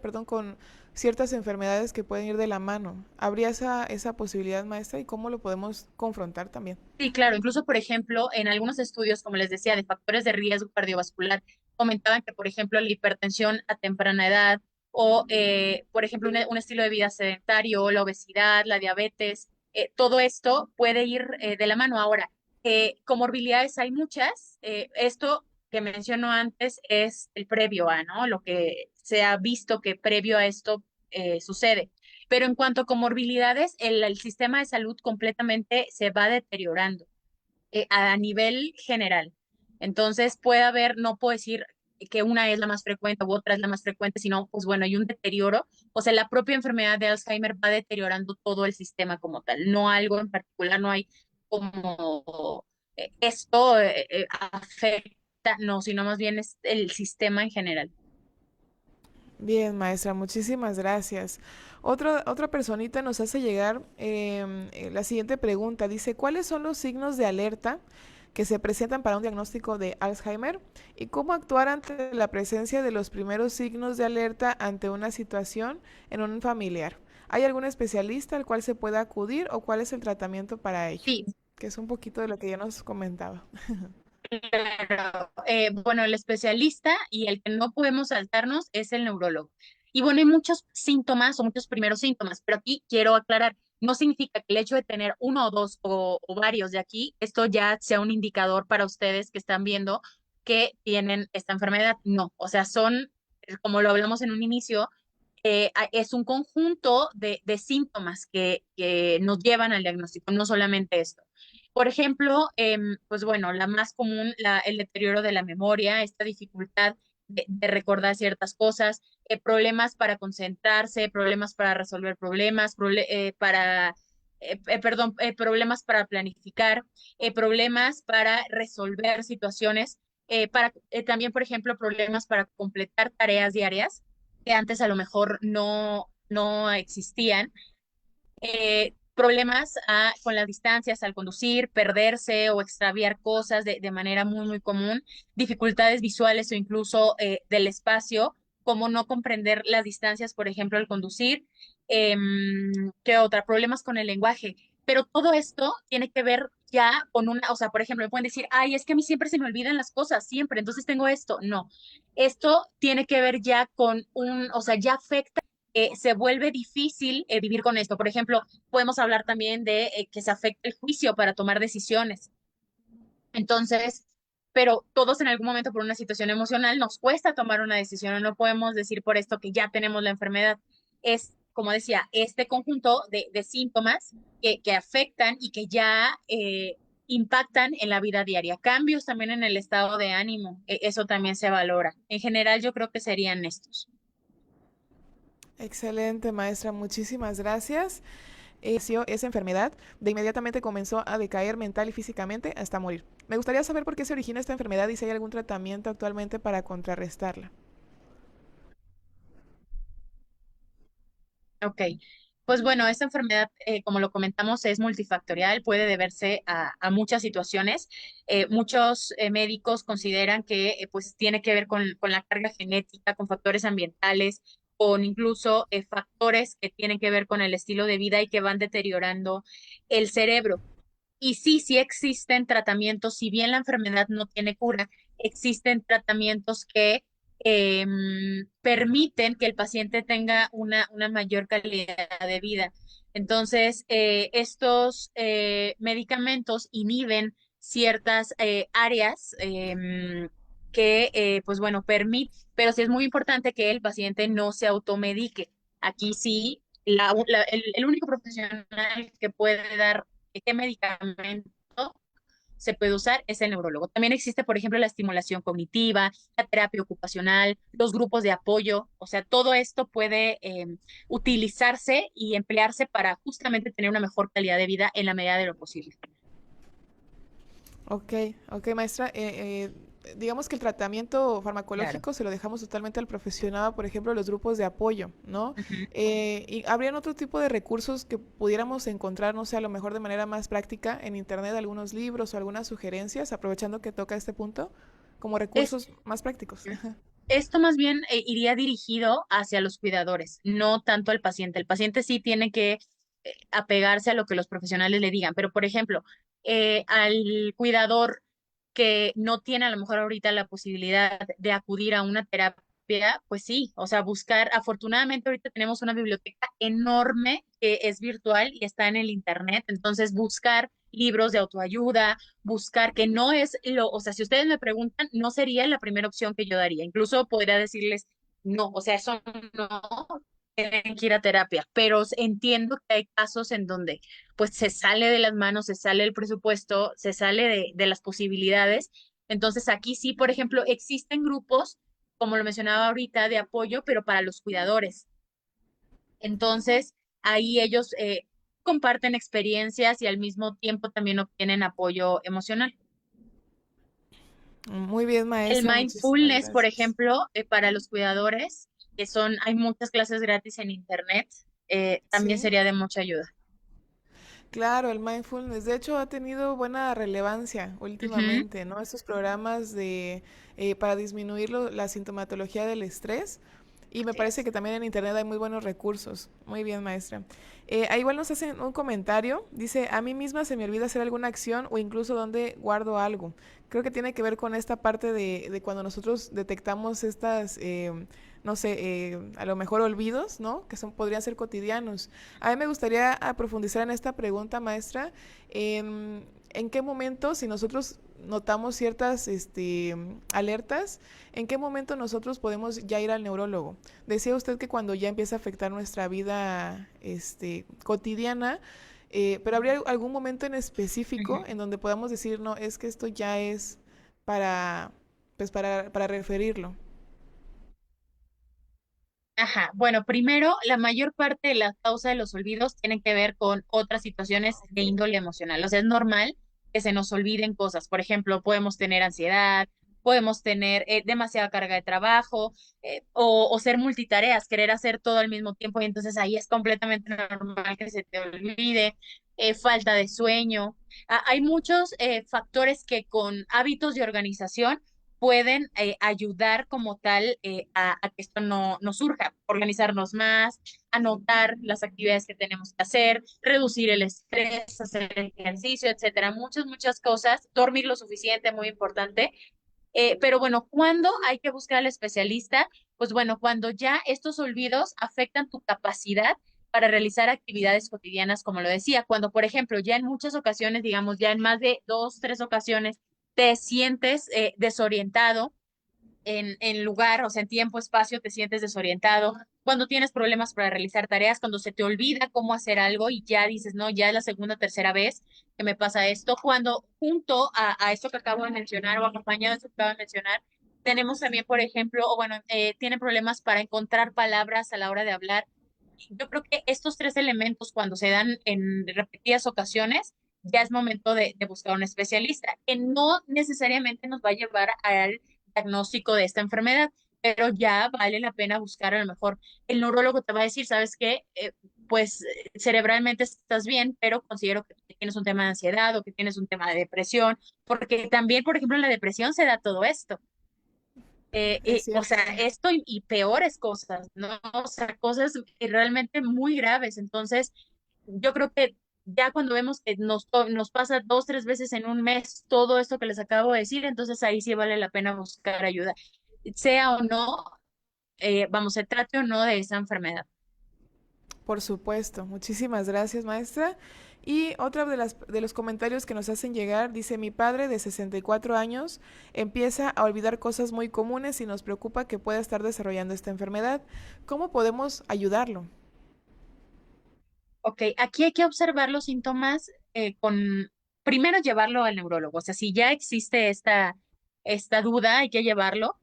[SPEAKER 2] perdón, con ciertas enfermedades que pueden ir de la mano. ¿Habría esa posibilidad, maestra? ¿Y cómo lo podemos confrontar también?
[SPEAKER 4] Sí, claro, incluso por ejemplo, en algunos estudios, como les decía, de factores de riesgo cardiovascular, comentaban que, por ejemplo, la hipertensión a temprana edad o, por ejemplo, un estilo de vida sedentario, la obesidad, la diabetes, todo esto puede ir de la mano. Ahora, comorbilidades hay muchas. Esto que menciono antes es el previo a, ¿no? Lo que se ha visto que previo a esto sucede. Pero en cuanto a comorbilidades, el sistema de salud completamente se va deteriorando a nivel general. Entonces puede haber, no puedo decir que una es la más frecuente u otra es la más frecuente, sino pues bueno, hay un deterioro. O sea, la propia enfermedad de Alzheimer va deteriorando todo el sistema como tal, no algo en particular, no hay como esto afecta, no, sino más bien es el sistema en general.
[SPEAKER 2] Bien, maestra, muchísimas gracias. Otra personita nos hace llegar la siguiente pregunta. Dice, ¿cuáles son los signos de alerta que se presentan para un diagnóstico de Alzheimer? ¿Y cómo actuar ante la presencia de los primeros signos de alerta ante una situación en un familiar? ¿Hay algún especialista al cual se pueda acudir o cuál es el tratamiento para ello?
[SPEAKER 4] Sí,
[SPEAKER 2] Que es un poquito de lo que ya nos comentaba.
[SPEAKER 4] claro. Bueno, el especialista y el que no podemos saltarnos es el neurólogo. Y bueno, hay muchos síntomas o muchos primeros síntomas, pero aquí quiero aclarar, no significa que el hecho de tener uno o dos o varios de aquí, esto ya sea un indicador para ustedes que están viendo que tienen esta enfermedad. No, o sea, son, como lo hablamos en un inicio, es un conjunto de síntomas que nos llevan al diagnóstico, no solamente esto. Por ejemplo, pues bueno, la más común, el deterioro de la memoria, esta dificultad de recordar ciertas cosas, problemas para concentrarse, problemas para resolver problemas, problemas para planificar, problemas para resolver situaciones, también, por ejemplo, problemas para completar tareas diarias que antes a lo mejor no existían, problemas con las distancias al conducir, perderse o extraviar cosas de manera muy, muy común, dificultades visuales o incluso del espacio, como no comprender las distancias, por ejemplo, al conducir, ¿qué otra? Problemas con el lenguaje. Pero todo esto tiene que ver ya con una, o sea, por ejemplo, me pueden decir, ay, es que a mí siempre se me olvidan las cosas, siempre, entonces tengo esto. No, esto tiene que ver ya con o sea, ya afecta, se vuelve difícil vivir con esto. Por ejemplo, podemos hablar también de que se afecta el juicio para tomar decisiones. Entonces, pero todos en algún momento por una situación emocional nos cuesta tomar una decisión, no podemos decir por esto que ya tenemos la enfermedad. Es, como decía, este conjunto de síntomas que afectan y que ya impactan en la vida diaria. Cambios también en el estado de ánimo, eso también se valora. En general, yo creo que serían estos.
[SPEAKER 2] Excelente, maestra, muchísimas gracias. Esa enfermedad, de inmediatamente comenzó a decaer mental y físicamente hasta morir. Me gustaría saber por qué se origina esta enfermedad y si hay algún tratamiento actualmente para contrarrestarla.
[SPEAKER 4] Ok, pues bueno, esta enfermedad, como lo comentamos, es multifactorial, puede deberse a muchas situaciones. Muchos médicos consideran que pues tiene que ver con la carga genética, con factores ambientales, con incluso factores que tienen que ver con el estilo de vida y que van deteriorando el cerebro. Y sí, sí existen tratamientos, si bien la enfermedad no tiene cura, existen tratamientos que permiten que el paciente tenga una mayor calidad de vida. Entonces, estos medicamentos inhiben ciertas áreas pues bueno, permiten, pero sí es muy importante que el paciente no se automedique. Aquí sí, el único profesional que puede dar qué medicamento se puede usar es el neurólogo. También existe, por ejemplo, la estimulación cognitiva, la terapia ocupacional, los grupos de apoyo, o sea, todo esto puede utilizarse y emplearse para justamente tener una mejor calidad de vida en la medida de lo posible.
[SPEAKER 2] Ok, ok, maestra. Digamos que el tratamiento
[SPEAKER 4] Claro.
[SPEAKER 2] farmacológico se lo dejamos totalmente al profesional, por ejemplo, los grupos de apoyo, ¿no?
[SPEAKER 4] Ujú.
[SPEAKER 2] ¿Y habrían otro tipo de recursos que pudiéramos encontrar, no sé, a lo mejor de manera más práctica en internet, algunos libros o algunas sugerencias, aprovechando que toca este punto, como
[SPEAKER 4] Es,
[SPEAKER 2] recursos más prácticos? Ajá.
[SPEAKER 4] Esto más bien iría dirigido hacia los cuidadores, no tanto al paciente. El paciente sí tiene que apegarse a lo que los profesionales le digan, pero por ejemplo, al cuidador que no tiene a lo mejor ahorita la posibilidad de acudir a una terapia, pues sí, o sea, buscar, afortunadamente ahorita tenemos una biblioteca enorme que es virtual y está en el internet, entonces buscar libros de autoayuda, buscar que no es o sea, si ustedes me preguntan, no sería la primera opción que yo daría. Incluso podría decirles, no, o sea, eso no, tienen que ir a terapia, pero entiendo que hay casos en donde pues se sale de las manos, se sale el presupuesto, se sale de las posibilidades. Entonces aquí sí, por ejemplo, existen grupos, como lo mencionaba ahorita, de apoyo, pero para los cuidadores. Entonces, ahí ellos comparten experiencias y al mismo tiempo también obtienen apoyo emocional.
[SPEAKER 2] Muy bien,
[SPEAKER 4] El
[SPEAKER 2] maestra, muchísimas
[SPEAKER 4] mindfulness, por
[SPEAKER 2] gracias.
[SPEAKER 4] ejemplo, para los cuidadores, hay muchas clases gratis en internet, también
[SPEAKER 2] Sí.
[SPEAKER 4] sería de mucha ayuda.
[SPEAKER 2] Claro, el mindfulness, de hecho, ha tenido buena relevancia
[SPEAKER 4] Ujú.
[SPEAKER 2] últimamente, ¿no? Estos programas de para disminuir la sintomatología del estrés. Y me
[SPEAKER 4] Así
[SPEAKER 2] parece
[SPEAKER 4] es.
[SPEAKER 2] que también en internet hay muy buenos recursos. Muy bien, maestra. Ahí igual nos hacen un comentario. Dice, a mí misma se me olvida hacer alguna acción o incluso donde guardo algo. Creo que tiene que ver con esta parte de cuando nosotros detectamos estas, no sé, a lo mejor olvidos, ¿no? Que son, podrían ser cotidianos. A mí me gustaría profundizar en esta pregunta, maestra. ¿En qué momento, si nosotros notamos ciertas alertas, en qué momento nosotros podemos ya ir al neurólogo? Decía usted que cuando ya empieza a afectar nuestra vida cotidiana, pero ¿habría algún momento en específico en donde podamos decir, no, es que esto ya es para, pues para referirlo?
[SPEAKER 4] Ajá, bueno, primero, la mayor parte de la causa de los olvidos tienen que ver con otras situaciones de índole emocional. O sea, es normal que se nos olviden cosas. Por ejemplo, podemos tener ansiedad, podemos tener demasiada carga de trabajo o ser multitareas, querer hacer todo al mismo tiempo y entonces ahí es completamente normal que se te olvide, falta de sueño. Hay muchos factores que con hábitos de organización pueden ayudar como tal a que esto no surja, organizarnos más, anotar las actividades que tenemos que hacer, reducir el estrés, hacer ejercicio, etcétera, muchas cosas, dormir lo suficiente, muy importante. Pero bueno, ¿cuándo hay que buscar al especialista? Pues bueno, cuando ya estos olvidos afectan tu capacidad para realizar actividades cotidianas, como lo decía, cuando, por ejemplo, ya en muchas ocasiones, digamos, ya en más de dos, tres ocasiones, te sientes desorientado en lugar, o sea, en tiempo, espacio, te sientes desorientado, cuando tienes problemas para realizar tareas, cuando se te olvida cómo hacer algo y ya dices, no, ya es la segunda, tercera vez que me pasa esto, cuando junto a esto que acabo de mencionar o acompañado de esto que acabo de mencionar, tenemos también, por ejemplo, o bueno, tienen problemas para encontrar palabras a la hora de hablar. Yo creo que estos tres elementos, cuando se dan en repetidas ocasiones, ya es momento de buscar un especialista, que no necesariamente nos va a llevar al diagnóstico de esta enfermedad, pero ya vale la pena buscar a lo mejor. El neurólogo te va a decir, ¿sabes qué? Pues cerebralmente estás bien, pero considero que tienes un tema de ansiedad o que tienes un tema de depresión, porque también, por ejemplo, en la depresión se da todo esto.
[SPEAKER 2] Es
[SPEAKER 4] O sea,
[SPEAKER 2] cierto.
[SPEAKER 4] esto y peores cosas, ¿no? O sea, cosas realmente muy graves. Entonces, yo creo que ya cuando vemos que nos pasa dos, tres veces en un mes todo esto que les acabo de decir, entonces ahí sí vale la pena buscar ayuda, sea o no, vamos, se trate o no de esa enfermedad.
[SPEAKER 2] Por supuesto, muchísimas gracias, maestra. Y otra de los comentarios que nos hacen llegar dice, mi padre de 64 años empieza a olvidar cosas muy comunes y nos preocupa que pueda estar desarrollando esta enfermedad. ¿Cómo podemos ayudarlo?
[SPEAKER 4] Ok, aquí hay que observar los síntomas primero llevarlo al neurólogo, o sea, si ya existe esta duda, hay que llevarlo,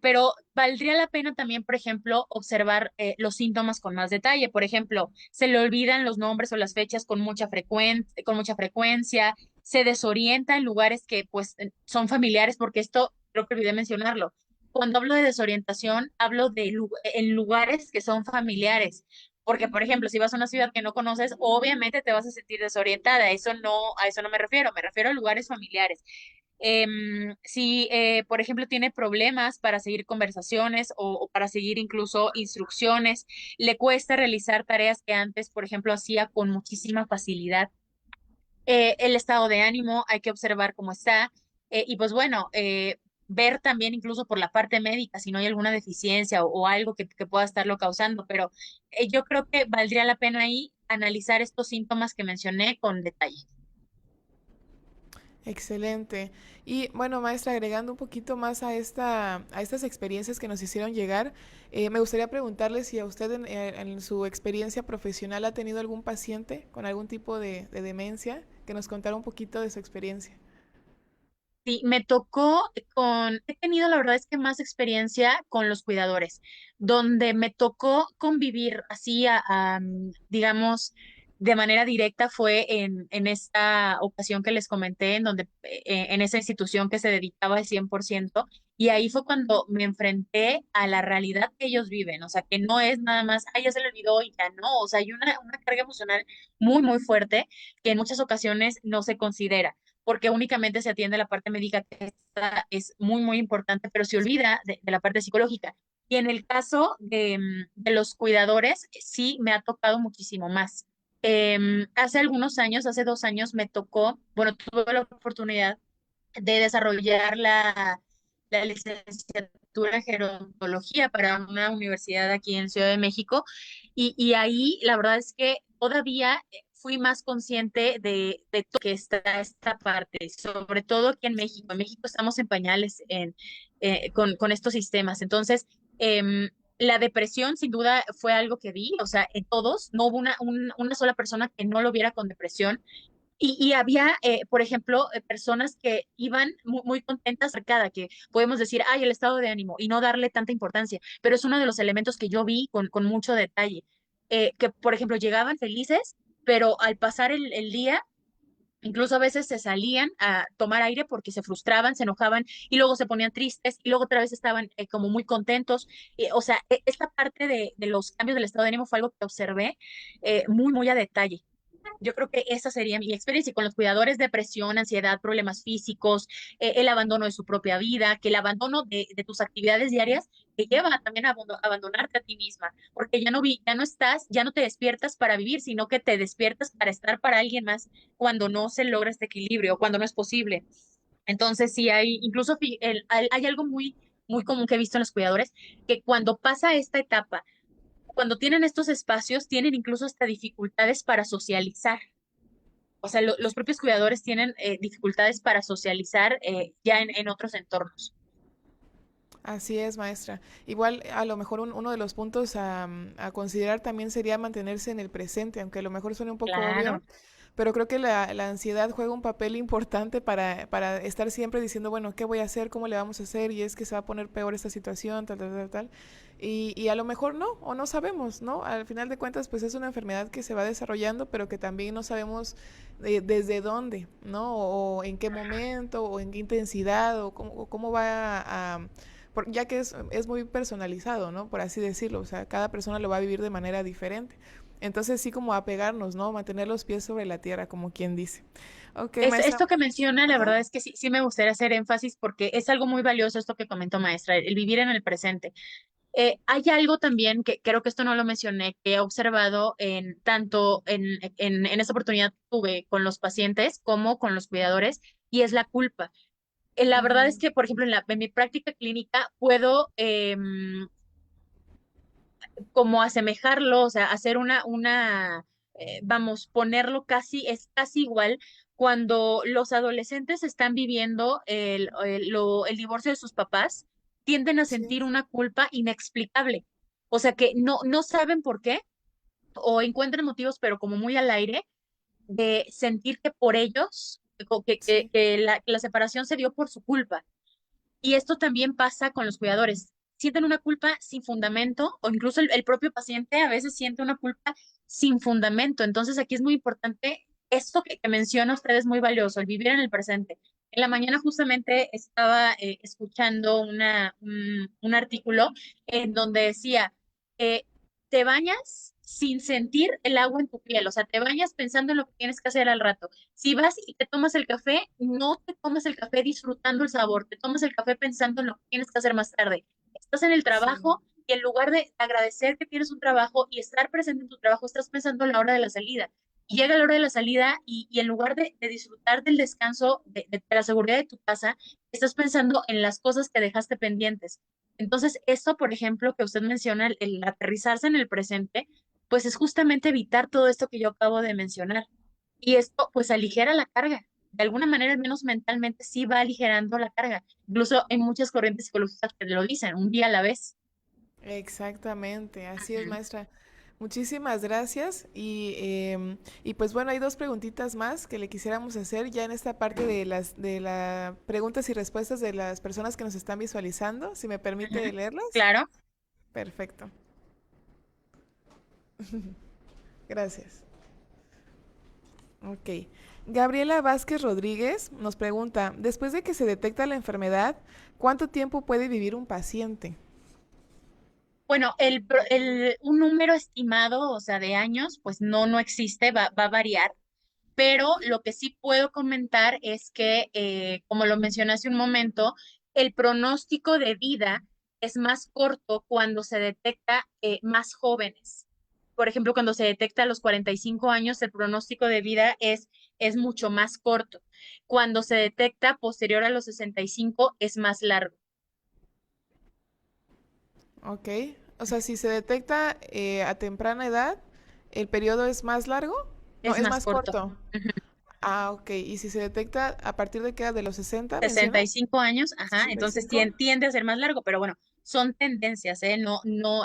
[SPEAKER 4] pero valdría la pena también, por ejemplo, observar los síntomas con más detalle. Por ejemplo, se le olvidan los nombres o las fechas con mucha frecuencia, se desorienta en lugares que pues son familiares, porque esto creo que olvidé mencionarlo. Cuando hablo de desorientación, hablo en lugares que son familiares. Porque, por ejemplo, si vas a una ciudad que no conoces, obviamente te vas a sentir desorientada. A eso no me refiero a lugares familiares. Si, por ejemplo, tiene problemas para seguir conversaciones o para seguir incluso instrucciones, le cuesta realizar tareas que antes, por ejemplo, hacía con muchísima facilidad. El estado de ánimo, hay que observar cómo está. Y pues bueno, ver también incluso por la parte médica si no hay alguna deficiencia o algo que pueda estarlo causando. Pero yo creo que valdría la pena ahí analizar estos síntomas que mencioné con detalle.
[SPEAKER 2] Excelente. Y bueno, maestra, agregando un poquito más a estas experiencias que nos hicieron llegar, me gustaría preguntarle si a usted en su experiencia profesional ha tenido algún paciente con algún tipo de demencia, que nos contara un poquito de su experiencia.
[SPEAKER 4] Sí, he tenido la verdad es que más experiencia con los cuidadores, donde me tocó convivir así, digamos, de manera directa fue en esta ocasión que les comenté, en donde, en esa institución que se dedicaba al 100%, y ahí fue cuando me enfrenté a la realidad que ellos viven, o sea, que no es nada más, ay, ya se le olvidó y ya no, o sea, hay una carga emocional muy fuerte que en muchas ocasiones no se considera porque únicamente se atiende la parte médica, que esta es muy importante, pero se olvida de la parte psicológica. Y en el caso de los cuidadores, sí me ha tocado muchísimo más. Hace algunos años, hace 2 años, me tocó, bueno, tuve la oportunidad de desarrollar la licenciatura en gerontología para una universidad aquí en Ciudad de México. Y ahí la verdad es que todavía fui más consciente de todo que está esta parte, sobre todo aquí en México. En México estamos en pañales con estos sistemas. Entonces, la depresión sin duda fue algo que vi, o sea, en todos, no hubo una sola persona que no lo viera con depresión. Y había, por ejemplo, personas que iban muy contentas cada que podemos decir, ay, el estado de ánimo y no darle tanta importancia, pero es uno de los elementos que yo vi con mucho detalle, que, por ejemplo, llegaban felices, pero al pasar el día, incluso a veces se salían a tomar aire porque se frustraban, se enojaban y luego se ponían tristes y luego otra vez estaban como muy contentos. O sea, esta parte de los cambios del estado de ánimo fue algo que observé muy a detalle. Yo creo que esa sería mi experiencia y con los cuidadores, depresión, ansiedad, problemas físicos, el abandono de su propia vida, que el abandono de tus actividades diarias te lleva también a abandonarte a ti misma, porque ya no estás, ya no te despiertas para vivir, sino que te despiertas para estar para alguien más cuando no se logra este equilibrio, cuando no es posible. Entonces, sí hay, incluso hay algo muy común que he visto en los cuidadores, que cuando pasa esta etapa, cuando tienen estos espacios, tienen incluso hasta dificultades para socializar. O sea, los propios cuidadores tienen dificultades para socializar ya en otros entornos.
[SPEAKER 2] Así es, maestra. Igual, a lo mejor uno de los puntos a considerar también sería mantenerse en el presente, aunque a lo mejor suene un poco obvio,
[SPEAKER 4] Claro,
[SPEAKER 2] pero creo que la ansiedad juega un papel importante para estar siempre diciendo, bueno, ¿qué voy a hacer? ¿Cómo le vamos a hacer? Y es que se va a poner peor esta situación, tal, tal, tal, tal. Y a lo mejor no, o no sabemos, ¿no? Al final de cuentas, pues es una enfermedad que se va desarrollando, pero que también no sabemos desde dónde, ¿no? O en qué momento, o en qué intensidad, o cómo va ya que es muy personalizado, ¿no? Por así decirlo, o sea, cada persona lo va a vivir de manera diferente. Entonces sí como apegarnos, ¿no? Mantener los pies sobre la tierra, como quien dice. Ok, maestra.
[SPEAKER 4] esto que menciona, la
[SPEAKER 2] Ajá.
[SPEAKER 4] verdad es que sí me gustaría hacer énfasis porque es algo muy valioso esto que comentó maestra, el vivir en el presente. Hay algo también que creo que esto no lo mencioné, que he observado en tanto en esta oportunidad que tuve con los pacientes como con los cuidadores, y es la culpa. La verdad es
[SPEAKER 2] Ujú.
[SPEAKER 4] que, por ejemplo, en mi práctica clínica puedo como asemejarlo, o sea, hacer vamos, ponerlo es casi igual cuando los adolescentes están viviendo el divorcio de sus papás, tienden a
[SPEAKER 2] Sí,
[SPEAKER 4] sentir una culpa inexplicable. O sea, que no saben por qué o encuentran motivos, pero como muy al aire, de sentir que por ellos,
[SPEAKER 2] sí.
[SPEAKER 4] que la separación se dio por su culpa. Y esto también pasa con los cuidadores. Sienten una culpa sin fundamento o incluso el propio paciente a veces siente una culpa sin fundamento. Entonces aquí es muy importante esto que menciona usted es muy valioso, el vivir en el presente. En la mañana justamente estaba escuchando un artículo en donde decía, eh, te bañas sin sentir el agua en tu piel, o sea, te bañas pensando en lo que tienes que hacer al rato. Si vas y te tomas el café, no te tomas el café disfrutando el sabor, te tomas el café pensando en lo que tienes que hacer más tarde. Estás en el
[SPEAKER 2] Sí.
[SPEAKER 4] trabajo y en lugar de agradecer que tienes un trabajo y estar presente en tu trabajo, estás pensando en la hora de la salida. Y llega la hora de la salida y en lugar de disfrutar del descanso, de la seguridad de tu casa, estás pensando en las cosas que dejaste pendientes. Entonces, esto, por ejemplo, que usted menciona, el aterrizarse en el presente, pues es justamente evitar todo esto que yo acabo de mencionar. Y esto pues aligera la carga. De alguna manera, al menos mentalmente, sí va aligerando la carga. Incluso hay muchas corrientes psicológicas que lo dicen, un día a la vez.
[SPEAKER 2] Exactamente, así es,
[SPEAKER 4] Ujú,
[SPEAKER 2] maestra. Muchísimas gracias. Y pues bueno, hay dos preguntitas más que le quisiéramos hacer ya en esta parte de las preguntas y respuestas de las personas que nos están visualizando. Si me
[SPEAKER 4] ujú.
[SPEAKER 2] permite leerlas.
[SPEAKER 4] Claro.
[SPEAKER 2] Perfecto. Gracias. Ok. Gabriela Vázquez Rodríguez nos pregunta, después de que se detecta la enfermedad, ¿cuánto tiempo puede vivir un paciente?
[SPEAKER 4] Bueno, un número estimado, o sea, de años, pues no existe, va a variar. Pero lo que sí puedo comentar es que, como lo mencioné hace un momento, el pronóstico de vida es más corto cuando se detecta más jóvenes. Por ejemplo, cuando se detecta a los 45 años, el pronóstico de vida es mucho más corto. Cuando se detecta posterior a los 65, es más largo.
[SPEAKER 2] Ok. O sea, si se detecta a temprana edad, ¿el periodo es más largo? No,
[SPEAKER 4] Es
[SPEAKER 2] es
[SPEAKER 4] más
[SPEAKER 2] más
[SPEAKER 4] corto.
[SPEAKER 2] corto. Ah, ok. ¿Y si se detecta a partir de qué edad? ¿De los 60,
[SPEAKER 4] sesenta y
[SPEAKER 2] mencionas?
[SPEAKER 4] cinco años, ajá, entonces
[SPEAKER 2] 65.
[SPEAKER 4] tiende a ser más largo, pero bueno, son tendencias, ¿eh?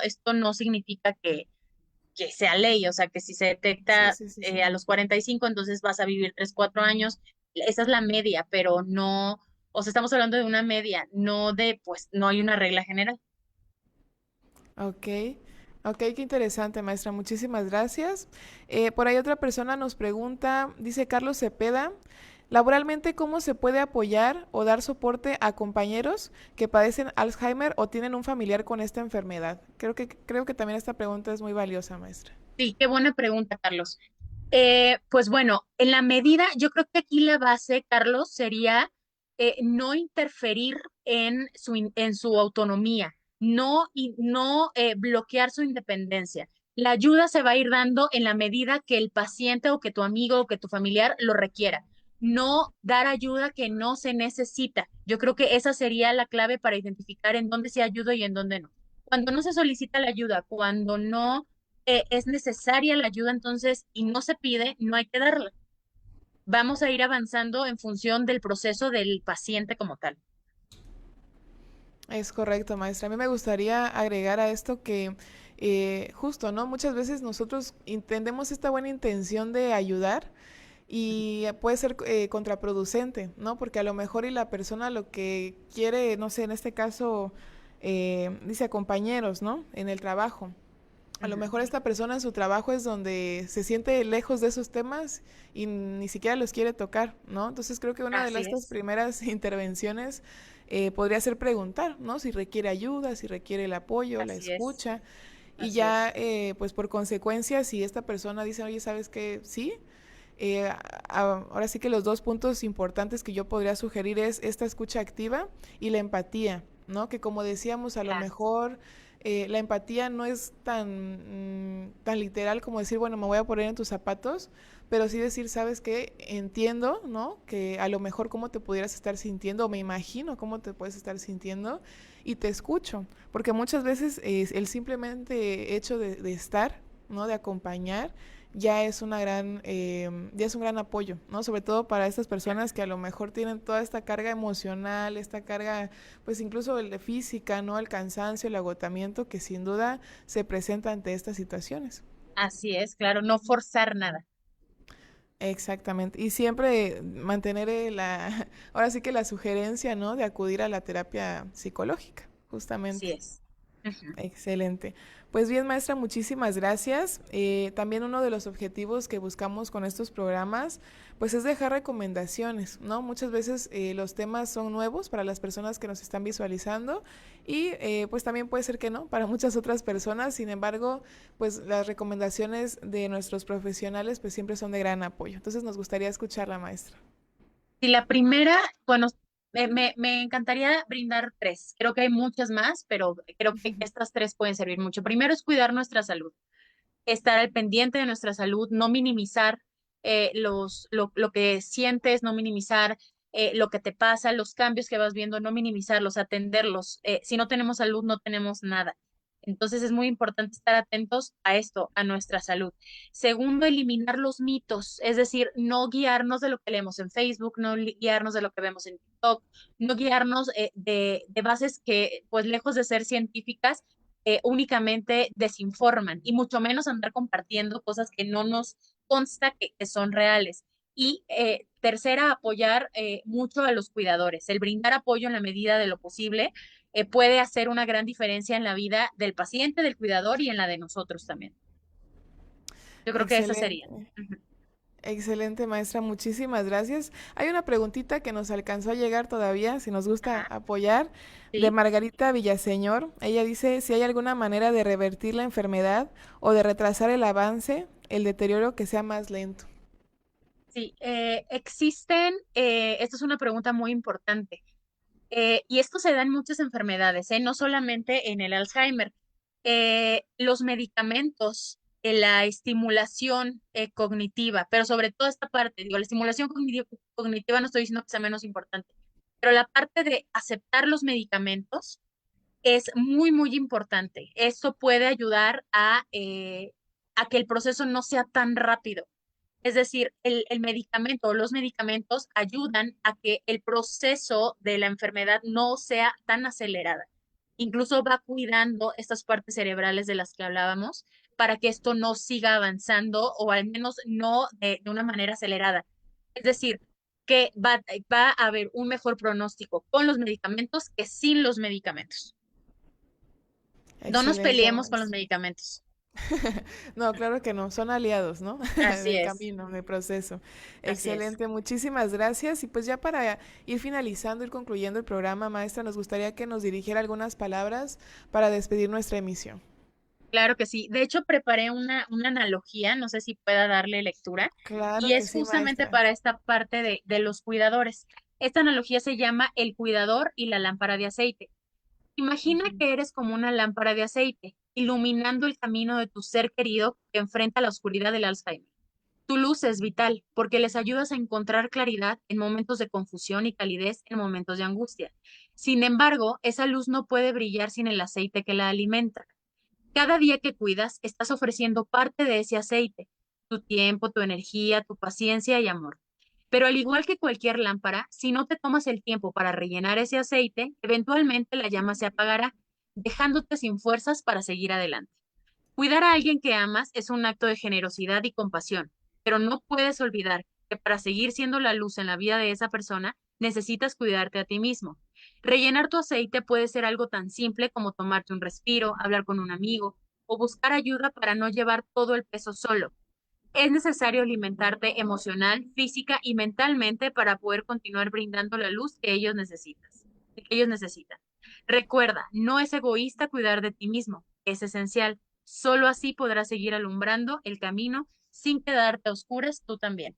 [SPEAKER 4] Esto no significa que sea ley, o sea, que si se
[SPEAKER 2] Sí,
[SPEAKER 4] detecta
[SPEAKER 2] sí, sí, sí.
[SPEAKER 4] a los 45, entonces vas a vivir 3 4 años, esa es la media, pero no, o sea, estamos hablando de una media, no de, pues, no hay una regla general.
[SPEAKER 2] Ok, ok, qué interesante, maestra. Muchísimas gracias. Por ahí otra persona nos pregunta, dice Carlos Cepeda, laboralmente, ¿cómo se puede apoyar o dar soporte a compañeros que padecen Alzheimer o tienen un familiar con esta enfermedad? Creo que también esta pregunta es muy valiosa, maestra.
[SPEAKER 4] Sí, qué buena pregunta, Carlos. Pues bueno, en la medida, yo creo que aquí la base, Carlos, sería no interferir en su autonomía, no bloquear su independencia. La ayuda se va a ir dando en la medida que el paciente o que tu amigo o que tu familiar lo requiera. No dar ayuda que no se necesita. Yo creo que esa sería la clave para identificar en dónde se ayuda y en dónde no. Cuando no se solicita la ayuda, cuando no es necesaria la ayuda entonces y no se pide, no hay que darla. Vamos a ir avanzando en función del proceso del paciente como tal.
[SPEAKER 2] Es correcto, maestra. A mí me gustaría agregar a esto que justo, ¿no? Muchas veces nosotros entendemos esta buena intención de ayudar y puede ser contraproducente, ¿no? Porque a lo mejor y la persona lo que quiere, no sé, en este caso, dice a compañeros, ¿no? En el trabajo. A lo
[SPEAKER 4] Ujú.
[SPEAKER 2] mejor esta persona en su trabajo es donde se siente lejos de esos temas y ni siquiera los quiere tocar, ¿no? Entonces creo que una de
[SPEAKER 4] Así
[SPEAKER 2] estas
[SPEAKER 4] es,
[SPEAKER 2] primeras intervenciones podría ser preguntar, ¿no? Si requiere ayuda, si requiere el apoyo, la
[SPEAKER 4] así es,
[SPEAKER 2] escucha. Y
[SPEAKER 4] así es.
[SPEAKER 2] ya, pues por consecuencia, si esta persona dice, oye, ¿sabes qué? Sí, ahora sí que los dos puntos importantes que yo podría sugerir es esta escucha activa y la empatía, ¿no? Que como decíamos, a lo
[SPEAKER 4] Claro,
[SPEAKER 2] mejor la empatía no es tan literal como decir, bueno, me voy a poner en tus zapatos, pero sí decir, ¿sabes qué? Entiendo, ¿no? Que a lo mejor cómo te pudieras estar sintiendo, o me imagino cómo te puedes estar sintiendo, y te escucho, porque muchas veces el simplemente hecho de estar, ¿no? De acompañar, ya es un gran apoyo, ¿no? Sobre todo para estas personas que a lo mejor tienen toda esta carga emocional, esta carga, pues incluso el de física, ¿no? El cansancio, el agotamiento que sin duda se presenta ante estas situaciones.
[SPEAKER 4] así es, claro, no forzar nada.
[SPEAKER 2] Exactamente. Y siempre mantener ahora sí que la sugerencia, ¿no? De acudir a la terapia psicológica,
[SPEAKER 4] Así
[SPEAKER 2] justamente.
[SPEAKER 4] es. Ujú.
[SPEAKER 2] Excelente. Pues bien, maestra, muchísimas gracias. También uno de los objetivos que buscamos con estos programas, pues es dejar recomendaciones, ¿no? Muchas veces los temas son nuevos para las personas que nos están visualizando y pues también puede ser que no para muchas otras personas. Sin embargo, pues las recomendaciones de nuestros profesionales pues siempre son de gran apoyo. Entonces nos gustaría escucharla, maestra.
[SPEAKER 4] Y la primera, bueno, me encantaría brindar tres. Creo que hay muchas más, pero creo que estas tres pueden servir mucho. Primero es cuidar nuestra salud, estar al pendiente de nuestra salud, no minimizar lo que sientes, no minimizar lo que te pasa, los cambios que vas viendo, no minimizarlos, atenderlos. Si no tenemos salud, no tenemos nada. Entonces es muy importante estar atentos a esto, a nuestra salud. Segundo, eliminar los mitos, es decir, no guiarnos de lo que leemos en Facebook, no guiarnos de lo que vemos en TikTok, no guiarnos de bases que, pues lejos de ser científicas, únicamente desinforman y mucho menos andar compartiendo cosas que no nos consta que son reales. Y tercera, apoyar mucho a los cuidadores. El brindar apoyo en la medida de lo posible puede hacer una gran diferencia en la vida del paciente, del cuidador y en la de nosotros también. Yo creo que esa sería.
[SPEAKER 2] Excelente.
[SPEAKER 4] Ujú.
[SPEAKER 2] Excelente, maestra, muchísimas gracias. Hay una preguntita que nos alcanzó a llegar todavía, si nos gusta
[SPEAKER 4] Ajá,
[SPEAKER 2] apoyar, de
[SPEAKER 4] sí,
[SPEAKER 2] Margarita Villaseñor. Ella dice si hay alguna manera de revertir la enfermedad o de retrasar el avance, el deterioro que sea más lento.
[SPEAKER 4] sí. Esta es una pregunta muy importante. Y esto se da en muchas enfermedades, no solamente en el Alzheimer. Los medicamentos, la estimulación cognitiva, pero sobre todo esta parte, digo, la estimulación cognitiva no estoy diciendo que sea menos importante, pero la parte de aceptar los medicamentos es muy, muy importante. Eso puede ayudar a que el proceso no sea tan rápido. Es decir, el medicamento o los medicamentos ayudan a que el proceso de la enfermedad no sea tan acelerada. Incluso va cuidando estas partes cerebrales de las que hablábamos para que esto no siga avanzando o al menos no de una manera acelerada. Es decir, que va a haber un mejor pronóstico con los medicamentos que sin los medicamentos. No nos
[SPEAKER 2] Excelente,
[SPEAKER 4] peleemos con los
[SPEAKER 2] maestra.
[SPEAKER 4] medicamentos.
[SPEAKER 2] No, claro que no, son aliados, ¿no?
[SPEAKER 4] Así
[SPEAKER 2] Del
[SPEAKER 4] es,
[SPEAKER 2] camino, del proceso.
[SPEAKER 4] así es.
[SPEAKER 2] Excelente, muchísimas gracias. Y pues ya para ir finalizando, ir concluyendo el programa, maestra, nos gustaría que nos dirigiera algunas palabras para despedir nuestra emisión.
[SPEAKER 4] Claro que sí. De hecho, preparé una analogía, no sé si pueda darle lectura, y
[SPEAKER 2] Claro que
[SPEAKER 4] es
[SPEAKER 2] sí,
[SPEAKER 4] justamente
[SPEAKER 2] maestra.
[SPEAKER 4] para esta parte de los cuidadores. Esta analogía se llama el cuidador y la lámpara de aceite. Imagina
[SPEAKER 2] Ujú.
[SPEAKER 4] que eres como una lámpara de aceite, iluminando el camino de tu ser querido que enfrenta la oscuridad del Alzheimer. Tu luz es vital porque les ayudas a encontrar claridad en momentos de confusión y calidez en momentos de angustia. Sin embargo, esa luz no puede brillar sin el aceite que la alimenta. Cada día que cuidas, estás ofreciendo parte de ese aceite, tu tiempo, tu energía, tu paciencia y amor. Pero al igual que cualquier lámpara, si no te tomas el tiempo para rellenar ese aceite, eventualmente la llama se apagará, dejándote sin fuerzas para seguir adelante. Cuidar a alguien que amas es un acto de generosidad y compasión, pero no puedes olvidar que para seguir siendo la luz en la vida de esa persona, necesitas cuidarte a ti mismo. Rellenar tu aceite puede ser algo tan simple como tomarte un respiro, hablar con un amigo o buscar ayuda para no llevar todo el peso solo. Es necesario alimentarte emocional, física y mentalmente para poder continuar brindando la luz que ellos necesitan. Recuerda, no es egoísta cuidar de ti mismo, es esencial. Solo así podrás seguir alumbrando el camino sin quedarte a oscuras tú también.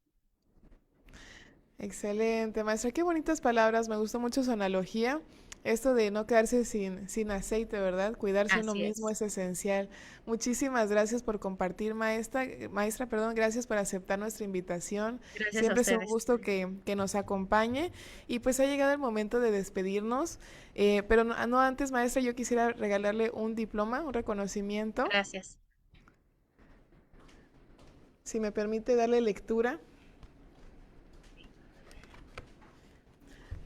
[SPEAKER 2] Excelente, maestra. Qué bonitas palabras. Me gustó mucho su analogía. Esto de no quedarse sin aceite, ¿verdad? Cuidarse uno
[SPEAKER 4] Así
[SPEAKER 2] mismo
[SPEAKER 4] es.
[SPEAKER 2] es esencial. Muchísimas gracias por compartir, maestra. Maestra, perdón, gracias por aceptar nuestra invitación.
[SPEAKER 4] Gracias a
[SPEAKER 2] Siempre es un
[SPEAKER 4] ustedes.
[SPEAKER 2] gusto que nos acompañe. Y pues ha llegado el momento de despedirnos. Pero no antes, maestra, yo quisiera regalarle un diploma, un reconocimiento.
[SPEAKER 4] Gracias.
[SPEAKER 2] Si me permite darle lectura.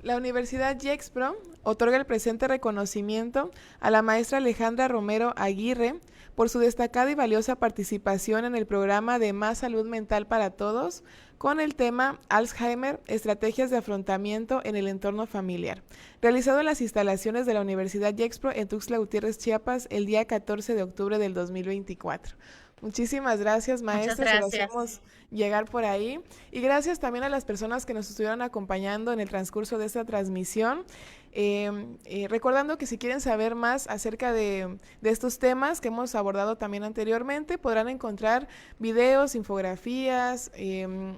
[SPEAKER 2] La Universidad Gexpro otorga el presente reconocimiento a la maestra Alejandra Romero Aguirre por su destacada y valiosa participación en el programa de Más Salud Mental para Todos con el tema Alzheimer, estrategias de afrontamiento en el entorno familiar, realizado en las instalaciones de la Universidad Gexpro en Tuxtla Gutiérrez, Chiapas, el día 14 de octubre del 2024. Muchísimas gracias,
[SPEAKER 4] Muchas
[SPEAKER 2] maestra, se lo
[SPEAKER 4] gracias.
[SPEAKER 2] hacemos llegar por ahí. Y gracias también a las personas que nos estuvieron acompañando en el transcurso de esta transmisión. Recordando que si quieren saber más acerca de estos temas que hemos abordado también anteriormente, podrán encontrar videos, infografías,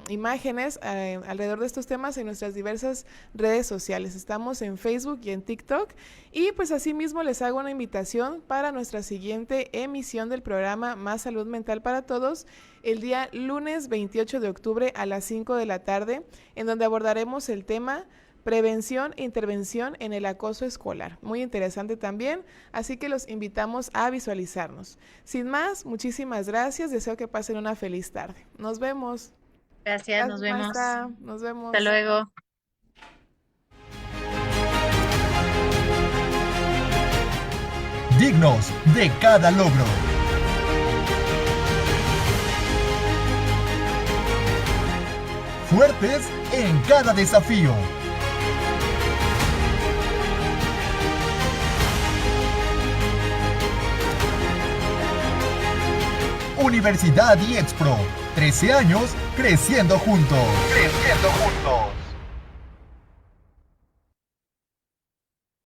[SPEAKER 2] imágenes alrededor de estos temas en nuestras diversas redes sociales. Estamos en Facebook y en TikTok. Y pues asimismo les hago una invitación para nuestra siguiente emisión del programa Más Salud Mental para Todos, el día lunes 28 de octubre a las 5 de la tarde, en donde abordaremos el tema Prevención e intervención en el acoso escolar. Muy interesante también, así que los invitamos a visualizarnos. Sin más, muchísimas gracias, deseo que pasen una feliz tarde. Nos vemos.
[SPEAKER 4] Gracias, nos
[SPEAKER 2] Gracias,
[SPEAKER 4] vemos.
[SPEAKER 2] maestra. Nos
[SPEAKER 4] Hasta
[SPEAKER 2] vemos.
[SPEAKER 4] luego.
[SPEAKER 1] Dignos de cada logro. Fuertes en cada desafío. Universidad IEXPRO. 13 años creciendo juntos. Creciendo juntos.